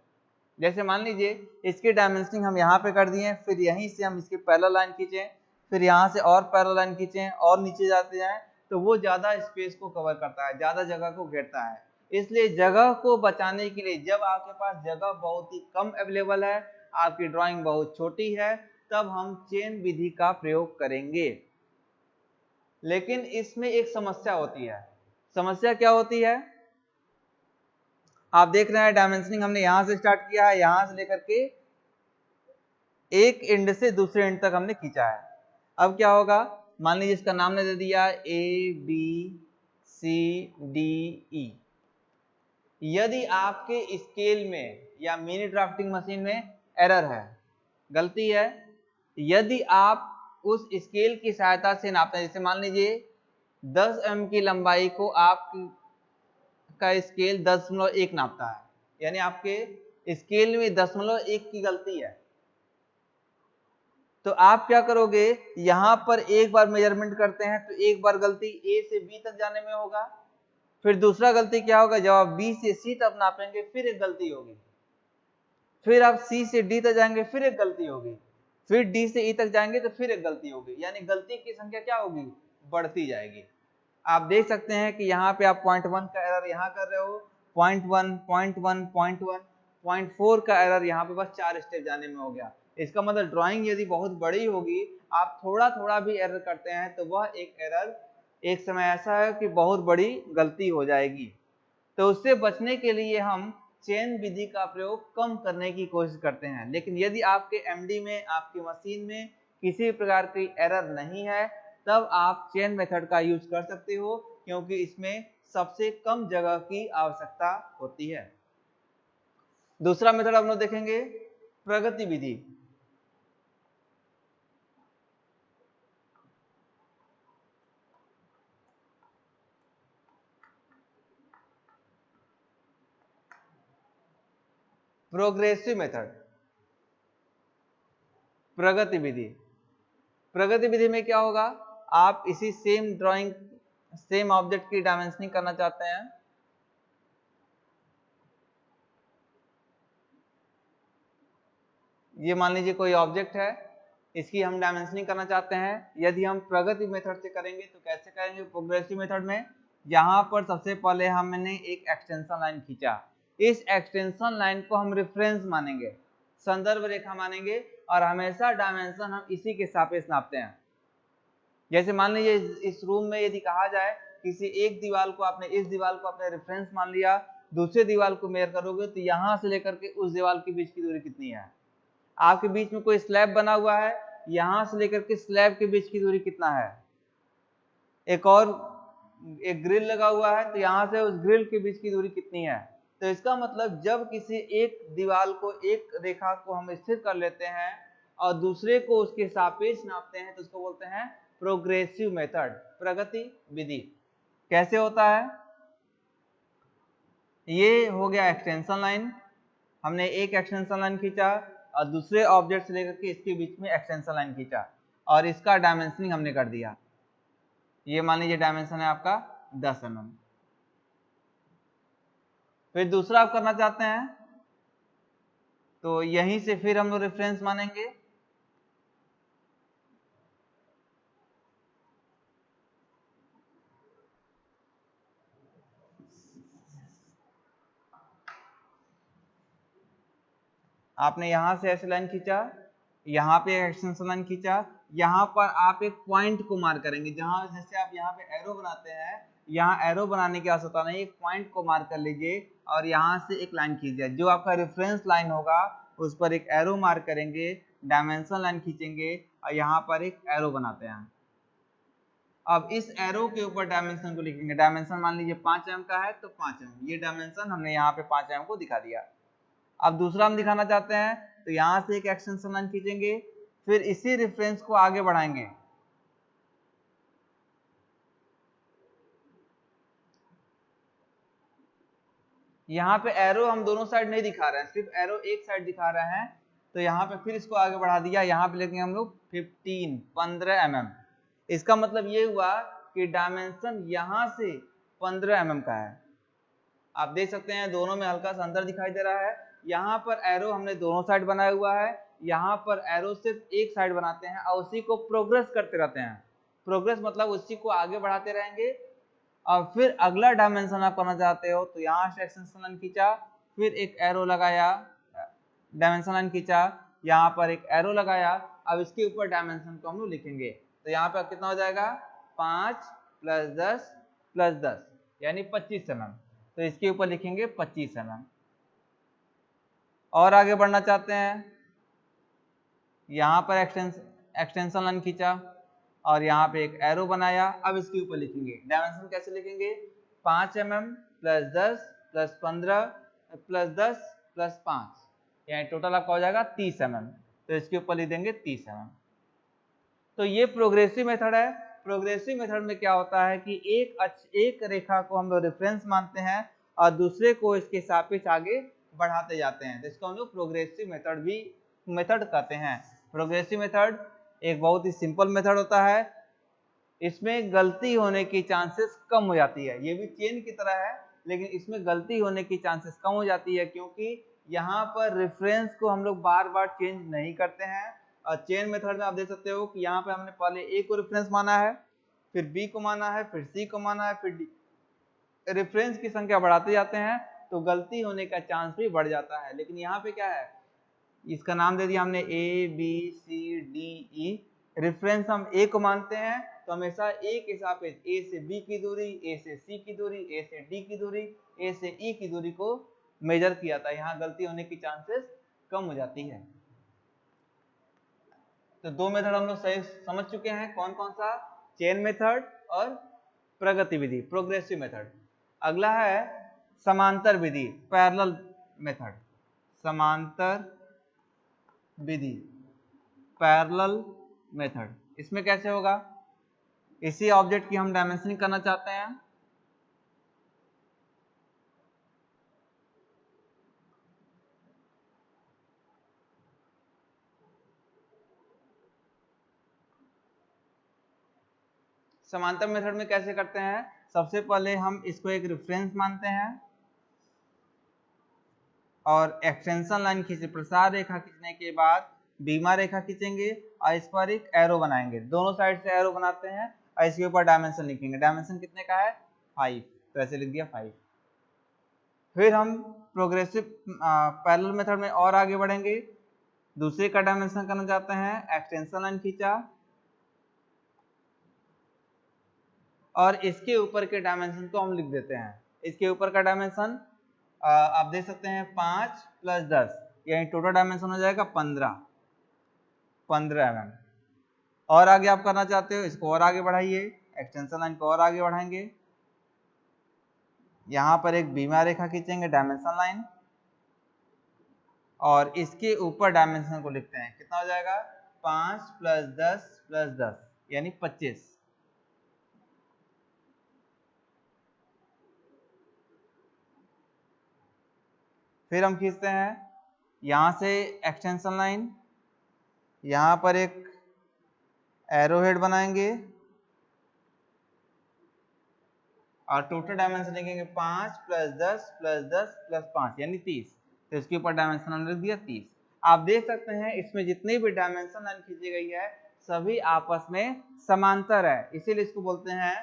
जैसे मान लीजिए इसकी डायमेंशनिंग हम यहाँ पे कर दिए, फिर यहीं से हम इसकी पैरेलल लाइन खींचें, फिर यहाँ से और पैरेलल लाइन खींचें और नीचे जाते जाएं, तो वो ज्यादा स्पेस को कवर करता है, ज्यादा जगह को घेरता है। इसलिए जगह को बचाने के लिए, जब आपके पास जगह बहुत ही कम अवेलेबल है, आपकी ड्राइंग बहुत छोटी है, तब हम चेन विधि का प्रयोग करेंगे। लेकिन इसमें एक समस्या होती है। समस्या क्या होती है? आप देख रहे हैं डायमेंशनिंग हमने यहां से स्टार्ट किया है, यहां से लेकर के एक एंड से दूसरे एंड तक हमने खींचा है। अब क्या होगा? मान लीजिए इसका नाम ने दे दिया ABCDE। यदि आपके स्केल में या मिनी ड्राफ्टिंग मशीन में एरर है, गलती है, यदि आप उस स्केल की सहायता से नापते हैं, जैसे मान लीजिए 10 mm की लंबाई को आप का स्केल 10.1 नापता है, यानी आपके स्केल में 10.1 की गलती है, तो आप क्या करोगे? यहां पर एक बार मेजरमेंट करते हैं तो एक बार गलती A से B तक जाने में होगा, फिर दूसरा गलती क्या होगा? जब आप B से C तक नापेंगे फिर एक गलती होगी, फिर आप C से D तक जाएंगे फिर एक गलती होगी, फिर D से E तक जाएंगे तो फिर एक गलती होगी, यानी गलती की संख्या क्या होगी? बढ़ती जाएगी। आप देख सकते हैं कि यहाँ पे आप 0.1 का एरर यहाँ कर रहे हो, 0.1, 0.1, 0.1, 0.4 का एरर यहाँ पे बस 4 स्टेप जाने में हो गया। इसका मतलब ड्राइंग यदि बहुत बड़ी होगी, आप थोड़ा थोड़ा भी एरर करते हैं तो वह एक एरर एक समय ऐसा है कि बहुत बड़ी गलती हो जाएगी। तो उससे बचने के लिए हम चेन विधि का प्रयोग कम करने की कोशिश करते हैं। लेकिन यदि आपके एमडी में, आपकी मशीन में किसी प्रकार की एरर नहीं है, तब आप चेन मेथड का यूज कर सकते हो, क्योंकि इसमें सबसे कम जगह की आवश्यकता होती है। दूसरा मेथड हम लोग देखेंगे, प्रगति विधि। प्रोग्रेसिव मेथड, प्रगति विधि। प्रगति विधि में क्या होगा? आप इसी सेम ड्राइंग, सेम ऑब्जेक्ट की डायमेंशनिंग करना चाहते हैं, ये मान लीजिए कोई ऑब्जेक्ट है, इसकी हम डायमेंशनिंग करना चाहते हैं। यदि हम प्रगति मेथड से करेंगे तो कैसे करेंगे? प्रोग्रेसिव मेथड में यहाँ पर सबसे पहले हमने एक एक्सटेंशन लाइन खींचा, इस एक्सटेंशन लाइन को हम रेफरेंस मानेंगे, संदर्भ रेखा मानेंगे, और हमेशा डायमेंशन हम इसी के सापेक्ष नापते हैं। जैसे मान लीजिए इस रूम में यदि कहा जाए किसी एक दीवार को आपने, इस दीवार को आपने रेफरेंस मान लिया, दूसरे दीवार को मेजर करोगे तो यहाँ से लेकर के उस दीवार के बीच की दूरी कितनी है? आपके बीच में कोई स्लैब बना हुआ है, यहां से लेकर के स्लैब के बीच की दूरी कितना है? एक और एक ग्रिल लगा हुआ है, तो यहां से उस ग्रिल के बीच की दूरी कितनी है? तो इसका मतलब जब किसी एक दीवार को, एक रेखा को हम स्थिर कर लेते हैं और दूसरे को उसके सापेक्ष नापते हैं तो उसको बोलते हैं प्रोग्रेसिव मेथड, प्रगति विधि। कैसे होता है? ये हो गया एक्सटेंशन लाइन, हमने एक एक्सटेंशन लाइन खींचा और दूसरे ऑब्जेक्ट से लेकर के इसके बीच में एक्सटेंशन लाइन खींचा और इसका डायमेंशनिंग हमने कर दिया। ये मान लीजिए डायमेंशन है आपका 10 mm। फिर दूसरा आप करना चाहते हैं तो यहीं से फिर हम लोग रेफरेंस मानेंगे। आपने यहां से ऐसे लाइन खींचा, यहाँ पे एक्सटेंशन लाइन खींचा, यहाँ पर आप एक पॉइंट को मार्क करेंगे। जहां जैसे आप यहाँ पे एरो बनाते हैं, यहाँ एरो बनाने की आवश्यकता नहीं, एक पॉइंट को मार्क कर लीजिए और यहाँ से एक लाइन खींचिए। जो आपका रेफरेंस लाइन होगा उस पर एक एरो मार्क करेंगे, डायमेंशन लाइन खींचेंगे और यहाँ पर एक एरो बनाते हैं। अब इस एरो के ऊपर डायमेंशन को लिखेंगे। डायमेंशन मान लीजिए 5 mm का है तो 5 mm, ये डायमेंशन हमने यहाँ पे 5 mm को दिखा दिया। अब दूसरा हम दिखाना चाहते हैं तो यहाँ से एक एक्सटेंशन लाइन खींचेंगे, फिर इसी रेफरेंस को आगे बढ़ाएंगे। यहाँ पे एरो हम दोनों साइड नहीं दिखा रहे हैं, सिर्फ एरो एक साइड दिखा रहे हैं। तो यहाँ पे फिर इसको आगे बढ़ा दिया, यहाँ पे लेंगे हम लोग 15 mm। इसका मतलब ये हुआ कि डायमेंशन यहाँ से 15 mm का है। आप देख सकते हैं दोनों में हल्का सा अंतर दिखाई दे रहा है। यहाँ पर एरो हमने दोनों साइड बनाया हुआ है, यहाँ पर एरो सिर्फ एक साइड बनाते हैं और उसी को प्रोग्रेस करते रहते हैं। प्रोग्रेस मतलब उसी को आगे बढ़ाते रहेंगे। और फिर अगला डायमेंशन आप करना चाहते हो तो यहाँ से एक्सटेंशन लाइन खींचा, फिर एक एरो लगाया, डायमेंशन लाइन खींचा, यहाँ पर एक एरो लगाया। अब इसके ऊपर डायमेंशन को हम लोग लिखेंगे तो यहाँ पर कितना हो जाएगा 5 + 10 + 10 यानी 25 mm। तो इसके ऊपर लिखेंगे 25 mm। और आगे बढ़ना चाहते हैं, यहाँ पर एक्सटेंशन लाइन खींचा और यहाँ पे एक एरो बनाया। अब इसके ऊपर लिखेंगे, डायमेंशन कैसे लिखेंगे 5 mm + 10 + 15 + 10 + 5 यानी टोटल आपका हो जाएगा 30 mm। तो इसके ऊपर लिख देंगे 30 mm। तो ये प्रोग्रेसिव मेथड है। प्रोग्रेसिव मेथड में क्या होता है कि एक रेखा को हम लोग रेफरेंस मानते हैं और दूसरे को इसके सापेक्ष आगे बढ़ाते जाते हैं, तो इसको हम लोग प्रोग्रेसिव मेथड कहते हैं। प्रोग्रेसिव मेथड एक बहुत ही सिंपल मेथड होता है, इसमें गलती होने की चांसेस कम हो जाती है। ये भी चेन की तरह है लेकिन इसमें गलती होने की चांसेस कम हो जाती है, क्योंकि यहाँ पर रेफरेंस को हम लोग बार बार चेंज नहीं करते हैं। और चेन मेथड में आप देख सकते हो कि यहाँ पे हमने पहले ए को रेफरेंस माना है, फिर बी को माना है, फिर सी को माना है, फिर डी। रेफरेंस की संख्या बढ़ाते जाते हैं तो गलती होने का चांस भी बढ़ जाता है। लेकिन यहाँ पे क्या है, इसका नाम दे दिया हमने A B C D E. Reference हम ए को मानते हैं तो हमेशा ए के सापेक्ष ए से बी की दूरी, ए से सी की दूरी, ए से डी की दूरी, ए से ई की दूरी को मेजर किया था। यहाँ गलती होने की चांसेस कम हो जाती है। तो दो मेथड हम लोग सही समझ चुके हैं, कौन कौन सा, चेन मेथड और प्रगति विधि, प्रोग्रेसिव मेथड। अगला है समांतर विधि, पैरेलल मेथड। समांतर विधि, पैरेलल मेथड। इसमें कैसे होगा, इसी ऑब्जेक्ट की हम डायमेंशनिंग करना चाहते हैं। समांतर मेथड में कैसे करते हैं, सबसे पहले हम इसको एक रेफरेंस मानते हैं और एक्सटेंशन लाइन खींचे, प्रसार रेखा खींचने के बाद बीमा रेखा खींचेंगे और इस पर एक एरो बनाएंगे। दोनों साइड से एरो बनाते हैं और इसके ऊपर डायमेंशन लिखेंगे। डायमेंशन कितने का है 5, तो ऐसे लिख दिया 5। फिर हम प्रोग्रेसिव पैरेलल मेथड में और आगे बढ़ेंगे, दूसरे का डायमेंशन करना चाहते हैं, एक्सटेंशन लाइन खींचा और इसके ऊपर के डायमेंशन को हम लिख देते हैं। इसके ऊपर का डायमेंशन आप देख सकते हैं 5 + 10 यानी टोटल डायमेंशन हो जाएगा 15 mm। और आगे आप करना चाहते हो, इसको और आगे बढ़ाइए, एक्सटेंशन लाइन को और आगे बढ़ाएंगे, यहाँ पर एक बीमा रेखा खींचेंगे, डायमेंशन लाइन, और इसके ऊपर डायमेंशन को लिखते हैं। कितना हो जाएगा? 5 + 10 + 10 यानी 25। फिर हम खींचते हैं यहाँ से एक्सटेंशन लाइन, यहाँ पर एक एरो हेड बनाएंगे और टोटल डायमेंशन लिखेंगे 5 + 10 + 10 + 5 यानी 30। तो इसके ऊपर डायमेंशन लिख दिया 30। आप देख सकते हैं इसमें जितनी भी डायमेंशन लाइन खींची गई है सभी आपस में समांतर है, इसीलिए इसको बोलते हैं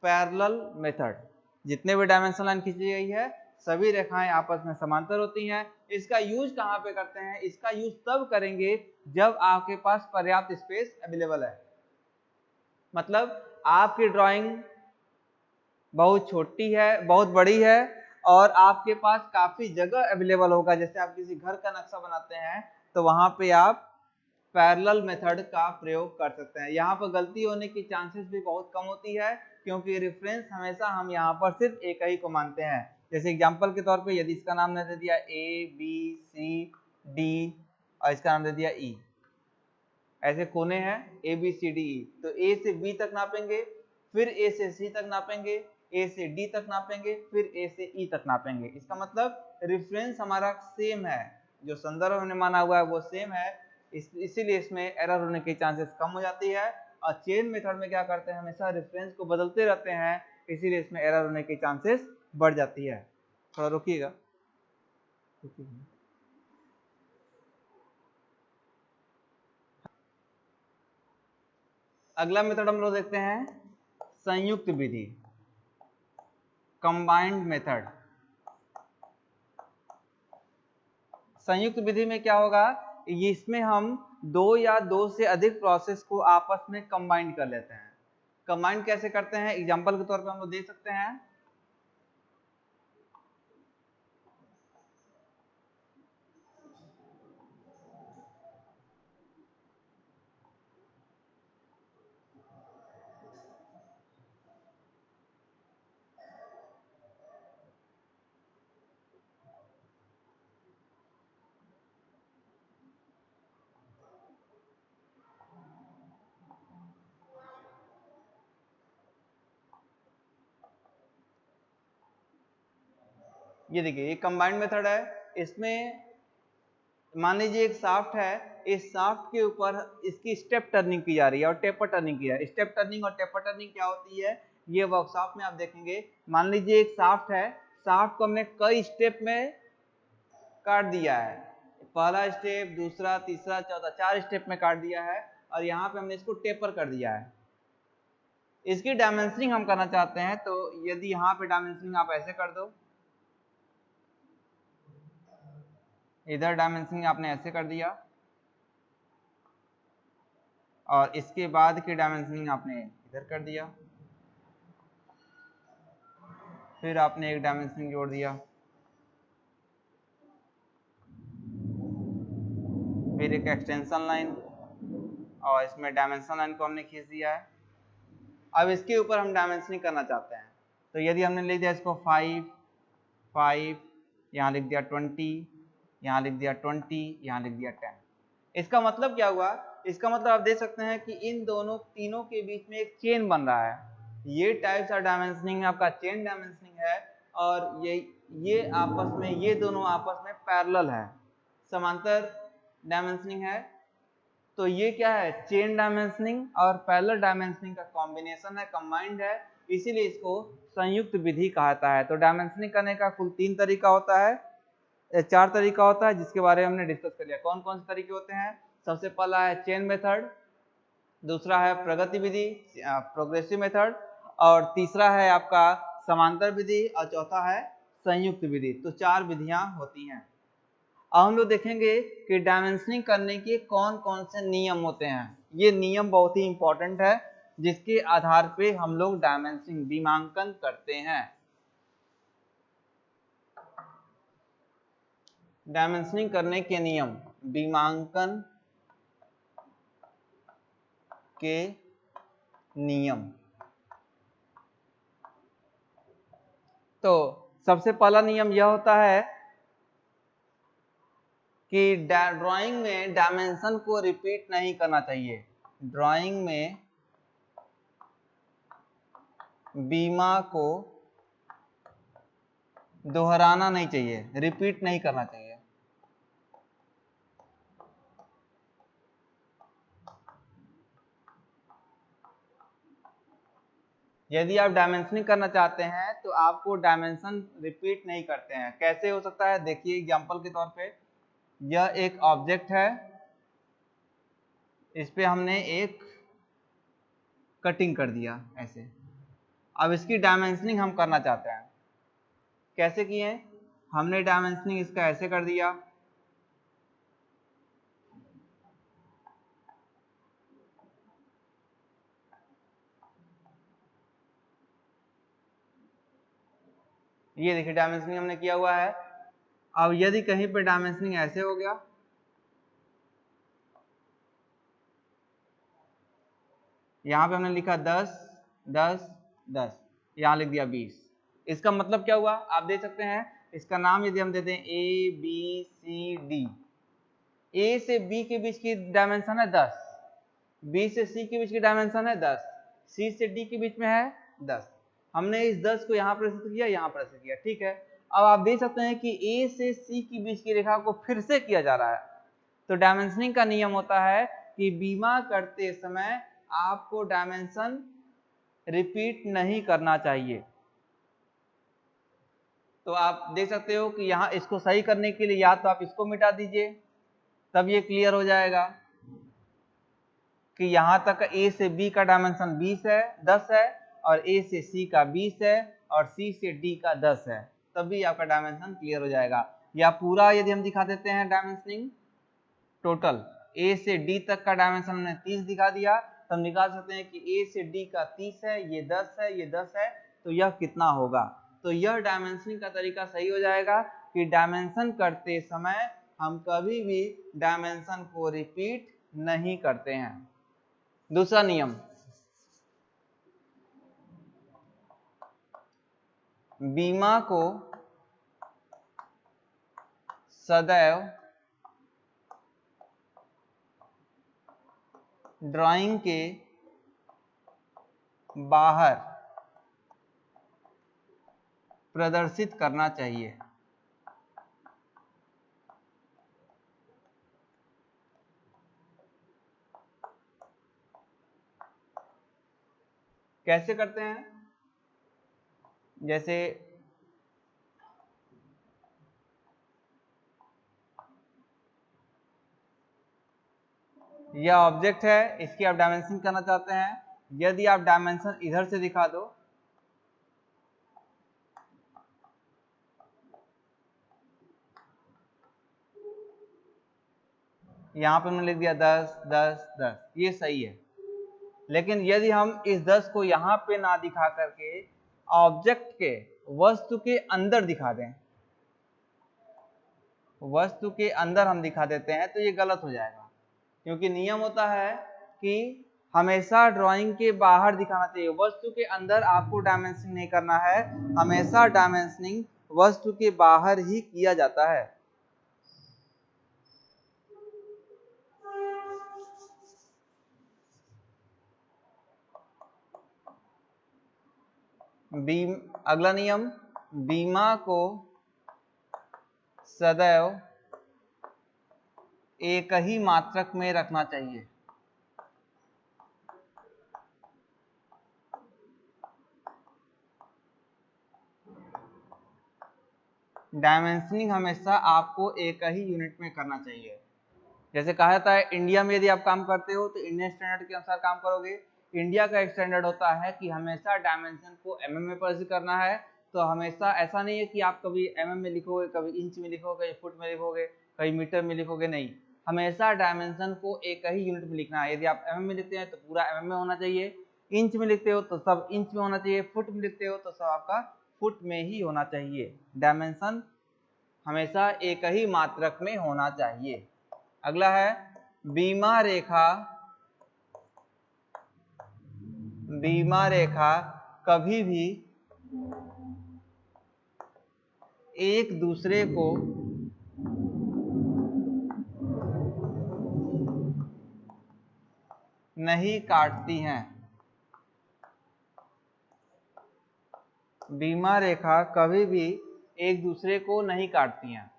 पैरेलल मेथड। जितने भी डायमेंशन लाइन खींची गई है सभी रेखाएं आपस में समांतर होती हैं। इसका यूज कहाँ पे करते हैं? इसका यूज तब करेंगे जब आपके पास पर्याप्त स्पेस अवेलेबल है। मतलब आपकी ड्राइंग बहुत छोटी है, बहुत बड़ी है और आपके पास काफी जगह अवेलेबल होगा। जैसे आप किसी घर का नक्शा बनाते हैं तो वहां पे आप पैरेलल मेथड का प्रयोग कर सकते हैं। यहाँ पर गलती होने की चांसेस भी बहुत कम होती है क्योंकि रेफरेंस हमेशा हम यहाँ पर सिर्फ एक ही को मानते हैं। जैसे एग्जांपल के तौर पे यदि इसका नाम दे दिया ABCD और इसका नाम दे दिया E, ऐसे कोने हैं ABCDE, तो A से B तक नापेंगे, फिर A से C तक नापेंगे, A से D तक नापेंगे, फिर A से E तक नापेंगे। इसका मतलब रेफरेंस हमारा सेम है, जो संदर्भ हमने माना हुआ है वो सेम है, इसीलिए इसमें एरर होने की चांसेस कम हो जाती है। और चेन मेथड में क्या करते हैं, हमेशा रेफरेंस को बदलते रहते हैं, इसीलिए इसमें एरर होने की चांसेस बढ़ जाती है। थोड़ा रुकिएगा। अगला मेथड हम लोग देखते हैं संयुक्त विधि, कंबाइंड मेथड। संयुक्त विधि में क्या होगा, इसमें हम दो या दो से अधिक प्रोसेस को आपस में कंबाइन कर लेते हैं। कंबाइन कैसे करते हैं, एग्जांपल के तौर पे हम लोग देख सकते हैं। ये देखिए ये कंबाइंड मेथड है। इसमें मान लीजिए एक शाफ्ट है, इस शाफ्ट के ऊपर इसकी स्टेप टर्निंग की जा रही है और टेपर टर्निंग की जा रही है। स्टेप टर्निंग और टेपर टर्निंग क्या होती है ये वर्कशॉप में आप देखेंगे। मान लीजिए एक शाफ्ट है, शाफ्ट को हमने कई स्टेप में काट दिया है, पहला स्टेप, दूसरा, तीसरा, चौथा, 4 स्टेप में काट दिया है और यहाँ पे हमने इसको टेपर कर दिया है। इसकी डायमेंशनिंग हम करना चाहते हैं, तो यदि यहाँ पे डायमेंशनिंग आप ऐसे कर दो, इधर डायमेंशनिंग आपने ऐसे कर दिया और इसके बाद की डायमेंशनिंग आपने इधर कर दिया, फिर आपने एक डायमेंशनिंग जोड़ दिया, फिर एक एक्सटेंशन लाइन और इसमें डायमेंशन लाइन को हमने खींच दिया है। अब इसके ऊपर हम डायमेंशनिंग करना चाहते हैं, तो यदि हमने लिख दिया इसको 5, 5, यहाँ लिख दिया 20, यहाँ लिख दिया 20, यहाँ लिख दिया 10। इसका मतलब क्या हुआ, इसका मतलब आप देख सकते हैं कि इन दोनों तीनों के बीच में एक चेन बन रहा है। ये टाइप्स ऑफ डायमेंशनिंग आपका चेन डायमेंशनिंग है और ये आपस में, ये दोनों आपस में पैरेलल है, समांतर डायमेंशनिंग है। तो ये क्या है, चेन डायमेंशनिंग और पैरेलल डायमेंशनिंग का कॉम्बिनेशन है, कंबाइंड है, इसीलिए इसको संयुक्त विधि कहता है। तो डायमेंशनिंग करने का कुल 3 तरीका होता है, 4 तरीका होता है जिसके बारे में हमने डिस्कस कर लिया। कौन कौन से तरीके होते हैं? सबसे पहला है चेन मेथड, दूसरा है प्रगति विधि, प्रोग्रेसिव मेथड, और तीसरा है आपका समांतर विधि और चौथा है संयुक्त विधि। तो 4 विधियां होती हैं। अब हम लोग देखेंगे कि डायमेंशनिंग करने के कौन कौन से नियम होते हैं। ये नियम बहुत ही इंपॉर्टेंट है जिसके आधार पे हम लोग डायमेंशनिंग बीमांकन करते हैं। डायमेंशनिंग करने के नियम, बीमांकन के नियम। तो सबसे पहला नियम यह होता है कि ड्राइंग में डायमेंशन को रिपीट नहीं करना चाहिए। ड्राइंग में बीमा को दोहराना नहीं चाहिए, रिपीट नहीं करना चाहिए। यदि आप डायमेंशनिंग करना चाहते हैं तो आपको डायमेंशन रिपीट नहीं करते हैं। कैसे हो सकता है, देखिए एग्जांपल के तौर पे, यह एक ऑब्जेक्ट है, इस पे हमने एक कटिंग कर दिया ऐसे। अब इसकी डायमेंशनिंग हम करना चाहते हैं। कैसे किए? हमने डायमेंशनिंग इसका ऐसे कर दिया, ये देखिए डायमेंशनिंग हमने किया हुआ है। अब यदि कहीं पे डायमेंशनिंग ऐसे हो गया, यहाँ पे हमने लिखा 10 10 10, यहाँ लिख दिया 20। इसका मतलब क्या हुआ आप देख सकते हैं। इसका नाम यदि हम देते हैं ए बी सी डी, ए से बी के बीच की डायमेंशन है 10, बी से सी के बीच की डायमेंशन है 10, सी से डी के बीच में है 10। हमने इस 10 को यहाँ प्रस्तुत किया, यहाँ प्रस्तुत किया, ठीक है। अब आप देख सकते हैं कि ए से सी के बीच की रेखा को फिर से किया जा रहा है। तो डायमेंशनिंग का नियम होता है कि बीमा करते समय आपको डायमेंशन रिपीट नहीं करना चाहिए। तो आप देख सकते हो कि यहाँ इसको सही करने के लिए या तो आप इसको मिटा दीजिए, तब ये क्लियर हो जाएगा कि यहाँ तक ए से बी का डायमेंशन 20 है 10 है, और ए से सी का 20 है, और सी से डी का 10 है, तभी आपका डायमेंशन क्लियर हो जाएगा। या पूरा यदि हम दिखा देते हैं डायमेंशनिंग टोटल, ए से डी तक का डायमेंशन हमने 30 दिखा दिया, तो हम निकाल सकते हैं कि ए से डी का 30 है, ये 10 है, ये 10 है, तो यह कितना होगा। तो यह डायमेंशनिंग का तरीका सही हो जाएगा कि डायमेंशन करते समय हम कभी भी डायमेंशन को रिपीट नहीं करते हैं। दूसरा नियम, बीमा को सदैव ड्राइंग के बाहर प्रदर्शित करना चाहिए। कैसे करते हैं? जैसे यह ऑब्जेक्ट है, इसकी आप डायमेंशन करना चाहते हैं। यदि आप डायमेंशन इधर से दिखा दो, यहाँ पे हमने लिख दिया 10 10 10, ये सही है। लेकिन यदि हम इस 10 को यहाँ पे ना दिखा करके ऑब्जेक्ट के वस्तु के अंदर दिखा दें, वस्तु के अंदर हम दिखा देते हैं, तो ये गलत हो जाएगा। क्योंकि नियम होता है कि हमेशा ड्राइंग के बाहर दिखाना चाहिए, वस्तु के अंदर आपको डायमेंशनिंग नहीं करना है। हमेशा डायमेंशनिंग वस्तु के बाहर ही किया जाता है। अगला नियम, बीमा को सदैव एक ही मात्रक में रखना चाहिए। डायमेंशनिंग हमेशा आपको एक ही यूनिट में करना चाहिए। जैसे कहा जाता है इंडिया में यदि आप काम करते हो तो इंडियन स्टैंडर्ड के अनुसार काम करोगे। इंडिया का एक स्टैंडर्ड होता है कि हमेशा डायमेंशन को mm में प्रदर्शित करना है। तो हमेशा ऐसा नहीं है कि आप कभी mm में लिखोगे, कभी इंच में लिखोगे, कभी फुट में लिखोगे, कभी मीटर में लिखोगे, नहीं। हमेशा डायमेंशन को एक ही यूनिट में लिखना है। यदि आप mm में लिखते हैं तो पूरा mm में होना चाहिए, इंच में लिखते हो तो सब इंच में होना चाहिए, फुट में लिखते हो तो सब आपका फुट में ही होना चाहिए। डायमेंशन हमेशा एक ही मात्रक में होना चाहिए। अगला है बीमा रेखा, बीमा रेखा कभी भी एक दूसरे को नहीं काटती हैं। बीमा रेखा कभी भी एक दूसरे को नहीं काटती हैं।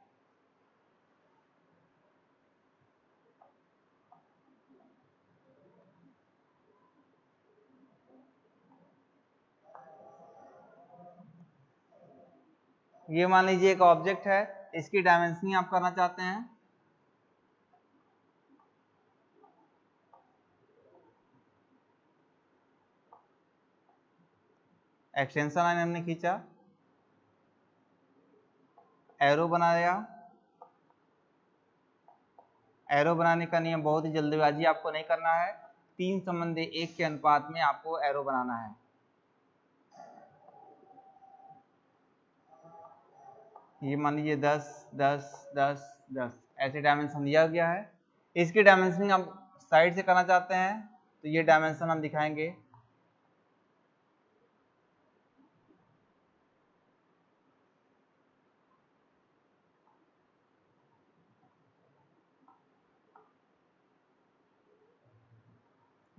ये मान लीजिए एक ऑब्जेक्ट है, इसकी डायमेंशनिंग आप करना चाहते हैं। एक्सटेंशन लाइन हमने खींचा, एरो बनाया। एरो बनाने का नियम बहुत ही जल्दीबाजी आपको नहीं करना है, 3:1 के अनुपात में आपको एरो बनाना है। ये मान लीजिए 10, 10, 10, 10 ऐसे डायमेंशन दिया गया है। इसकी डायमेंशनिंग आप साइड से करना चाहते हैं तो ये डायमेंशन हम दिखाएंगे।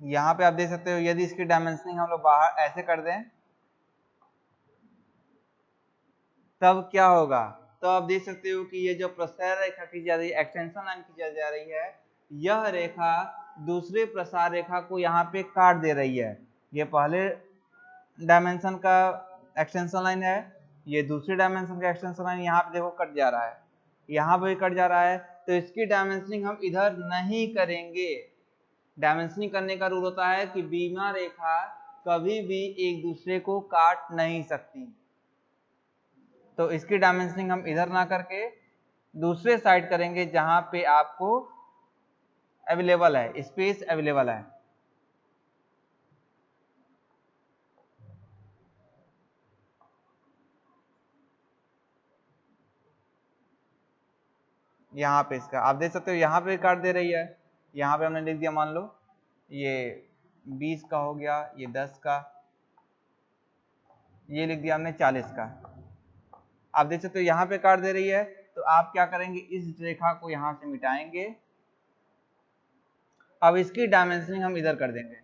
यहाँ पे आप देख सकते हो, यदि इसकी डायमेंशनिंग हम लोग बाहर ऐसे कर दें तब क्या होगा, तो आप देख सकते हो कि ये जो प्रसार रेखा की जा रही है, एक्सटेंशन लाइन की जा रही है, यह रेखा दूसरे प्रसार रेखा को यहाँ पे काट दे रही है। ये पहले डायमेंशन का एक्सटेंशन लाइन है, ये दूसरे डायमेंशन का एक्सटेंशन लाइन यहाँ पे देखो कट जा रहा है, यहाँ पे भी कट जा रहा है, तो इसकी डायमेंशनिंग हम इधर नहीं करेंगे। डायमेंशनिंग करने का रूल होता है कि बीमा रेखा कभी भी एक दूसरे को काट नहीं सकती, तो इसकी डायमेंशनिंग हम इधर ना करके दूसरे साइड करेंगे जहां पे आपको अवेलेबल है, स्पेस अवेलेबल है। यहाँ पे इसका आप देख सकते हो, यहाँ पे काट दे रही है। यहाँ पे हमने लिख दिया, मान लो ये 20 का हो गया, ये 10 का, ये लिख दिया हमने 40 का। आप देख सकते हो यहाँ पे काट दे रही है, तो आप क्या करेंगे, इस रेखा को यहाँ से मिटाएंगे। अब इसकी डायमेंशनिंग हम इधर कर देंगे,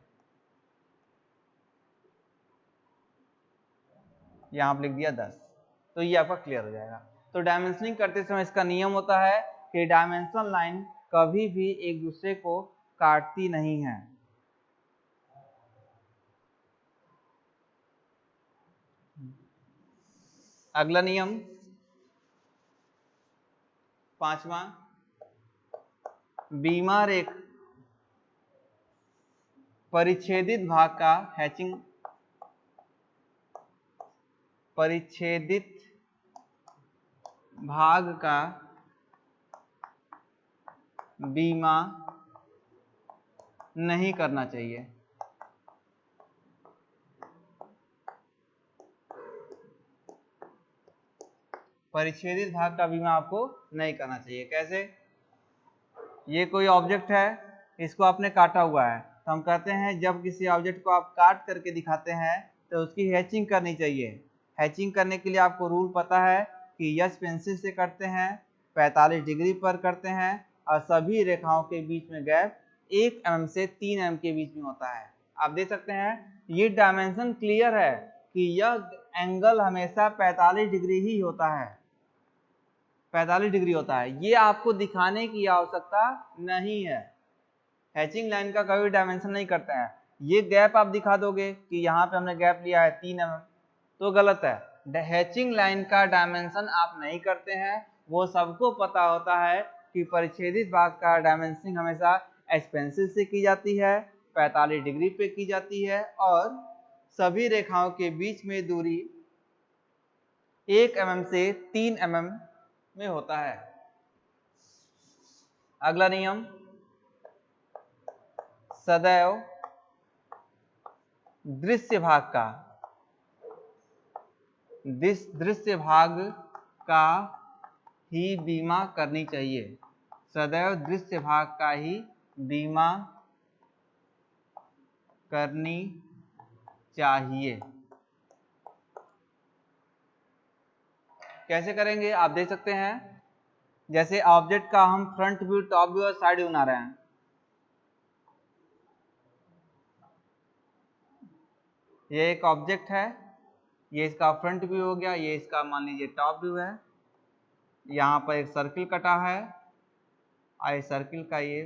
यहाँ पे लिख दिया 10, तो ये आपका क्लियर हो जाएगा। तो डायमेंशनिंग करते समय इसका नियम होता है कि डायमेंशन लाइन कभी भी एक दूसरे को काटती नहीं है। अगला नियम 5वां, बीमा रेखा परिच्छेदित भाग का हैचिंग, परिच्छेदित भाग का बीमा नहीं करना चाहिए। परिच्छेदित भाग का बीमा आपको नहीं करना चाहिए। कैसे, ये कोई ऑब्जेक्ट है, इसको आपने काटा हुआ है, तो हम कहते हैं जब किसी ऑब्जेक्ट को आप काट करके दिखाते हैं तो उसकी हैचिंग करनी चाहिए। हैचिंग करने के लिए आपको रूल पता है कि यस पेंसिल से करते हैं, 45 डिग्री पर करते हैं, और सभी रेखाओं के बीच में गैप 1 mm से 3 mm के बीच में होता है। आप देख सकते हैं ये डायमेंशन क्लियर है कि यह एंगल हमेशा 45 डिग्री ही होता है, 45 डिग्री होता है। ये आपको दिखाने की आवश्यकता नहीं है, हैचिंग लाइन का कभी डायमेंशन नहीं करते हैं। ये गैप आप दिखा दोगे कि यहाँ पे हमने गैप लिया है 3 mm, तो गलत है। हैचिंग लाइन का डायमेंशन आप नहीं करते हैं। वो सबको पता होता है कि परिच्छेदित भाग का डायमेंशनिंग हमेशा एच पेंसिल से की जाती है, 45 डिग्री पे की जाती है, और सभी रेखाओं के बीच में दूरी 1 mm से 3 mm में होता है। अगला नियम, सदैव दृश्य भाग का, दृश्य भाग का ही बीमा करनी चाहिए। सदैव दृश्य भाग का ही बीमा करनी चाहिए। कैसे करेंगे आप देख सकते हैं, जैसे ऑब्जेक्ट का हम फ्रंट व्यू, टॉप व्यू और साइड व्यू बना रहे हैं। ये एक ऑब्जेक्ट है, ये इसका फ्रंट व्यू हो गया, ये इसका मान लीजिए टॉप व्यू है। यहाँ पर एक सर्किल कटा है और सर्किल का ये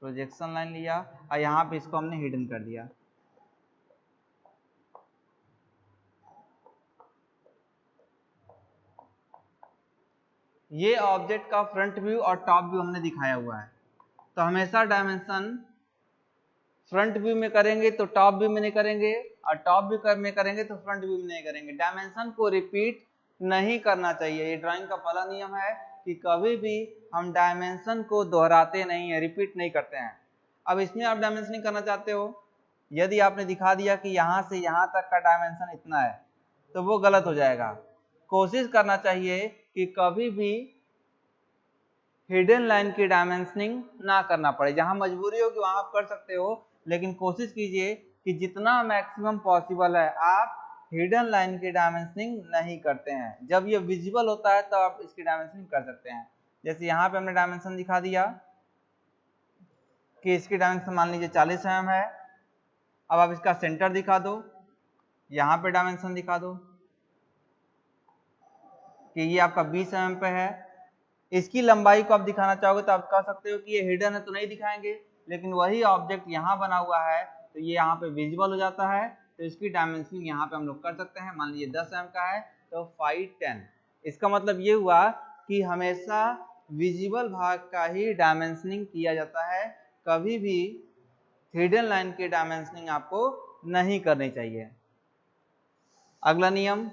प्रोजेक्शन लाइन लिया और यहाँ पे इसको हमने हिडन कर दिया। ये ऑब्जेक्ट का फ्रंट व्यू और टॉप व्यू हमने दिखाया हुआ है। तो हमेशा डायमेंशन फ्रंट व्यू में करेंगे तो टॉप व्यू में नहीं करेंगे, और टॉप व्यू में करेंगे तो फ्रंट व्यू में नहीं करेंगे। डायमेंशन को रिपीट नहीं करना चाहिए। ये ड्राइंग का पहला नियम है कि कभी भी हम डायमेंशन को दोहराते नहीं है, रिपीट नहीं करते हैं। अब इसमें आप डायमेंशनिंग करना चाहते हो, यदि आपने दिखा दिया कि यहाँ से यहाँ तक का डायमेंशन इतना है तो वो गलत हो जाएगा। कोशिश करना चाहिए कि कभी भी हिडन लाइन की डायमेंशनिंग ना करना पड़े। जहां मजबूरी हो कि वहां आप कर सकते हो, लेकिन कोशिश कीजिए कि जितना मैक्सिमम पॉसिबल है आप हिडन लाइन की डायमेंशनिंग नहीं करते हैं। जब ये विजिबल होता है तो आप इसकी डायमेंशनिंग कर सकते हैं। जैसे यहाँ पे हमने डायमेंशन दिखा दिया कि इसकी डायमेंशन मान लीजिए 40 mm है। अब आप इसका सेंटर दिखा दो, यहाँ पे डायमेंशन दिखा दो कि ये आपका 20 mm पे है। इसकी लंबाई को आप दिखाना चाहोगे तो आप कह सकते हो कि ये हिडन है तो नहीं दिखाएंगे, लेकिन वही ऑब्जेक्ट यहाँ बना हुआ है तो ये यहाँ पे विजिबल हो जाता है, तो इसकी डायमेंशनिंग यहाँ पे हम लोग कर सकते हैं। मान लीजिए 10 mm का है तो 510। इसका मतलब ये हुआ कि हमेशा विजिबल भाग का ही डायमेंशनिंग किया जाता है, कभी भी हिडन लाइन की डायमेंशनिंग आपको नहीं करनी चाहिए। अगला नियम,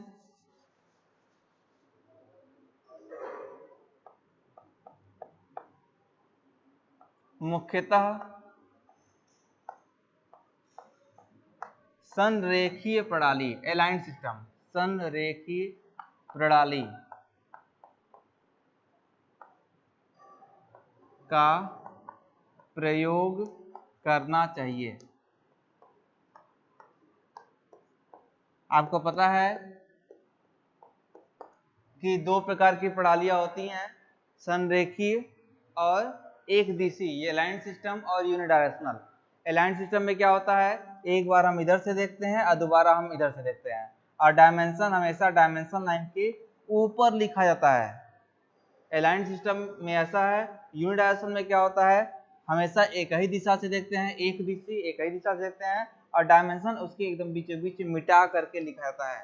मुख्यतः संरेखीय प्रणाली, अलाइंड सिस्टम, संरेखीय प्रणाली का प्रयोग करना चाहिए। आपको पता है कि दो प्रकार की प्रणालियां होती हैं, संरेखीय और एक दिशी, ये अलाइंड सिस्टम और यूनिडायरेक्शनल। अलाइंड सिस्टम में क्या होता है, एक बार हम इधर से देखते हैं और दोबारा हम इधर से देखते हैं, और डायमेंशन हमेशा डायमेंशन लाइन के ऊपर लिखा जाता है। अलाइंड सिस्टम में ऐसा है। यूनिडायरेक्शनल में क्या होता है, हमेशा एक ही दिशा से देखते हैं, एक दिशी एक ही दिशा से देखते हैं, और डायमेंशन उसके एकदम बीचों बीच मिटा करके लिखा जाता है।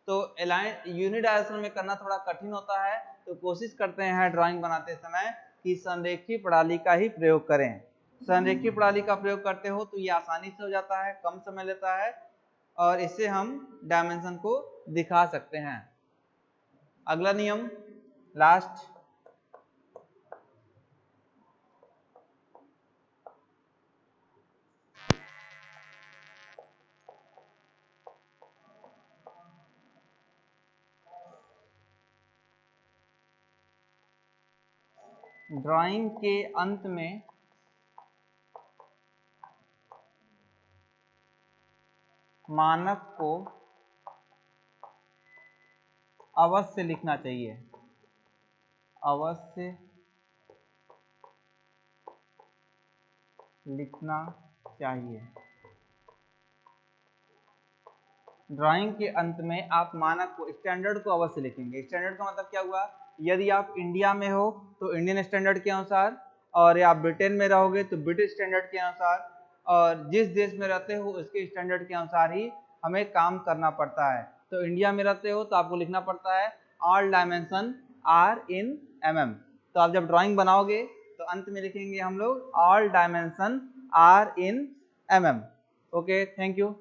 तो अलाइन यूनिडायरेक्शनल में करना थोड़ा कठिन होता है, तो कोशिश करते हैं ड्राइंग बनाते समय कि संरेखीय प्रणाली का ही प्रयोग करें। संरेखीय प्रणाली का प्रयोग करते हो तो ये आसानी से हो जाता है, कम समय लेता है, और इससे हम डायमेंशन को दिखा सकते हैं। अगला नियम, लास्ट, ड्राइंग के अंत में मानक को अवश्य लिखना चाहिए, अवश्य लिखना चाहिए। ड्राइंग के अंत में आप मानक को, स्टैंडर्ड को अवश्य लिखेंगे। स्टैंडर्ड का मतलब क्या हुआ, यदि आप इंडिया में हो तो इंडियन स्टैंडर्ड के अनुसार, और आप ब्रिटेन में रहोगे तो ब्रिटिश स्टैंडर्ड के अनुसार, और जिस देश में रहते हो उसके स्टैंडर्ड के अनुसार ही हमें काम करना पड़ता है। तो इंडिया में रहते हो तो आपको लिखना पड़ता है all dimension are in mm। तो आप जब ड्राइंग बनाओगे तो अंत में लिखेंगे हम लोग all dimension are in mm। Okay, thank you.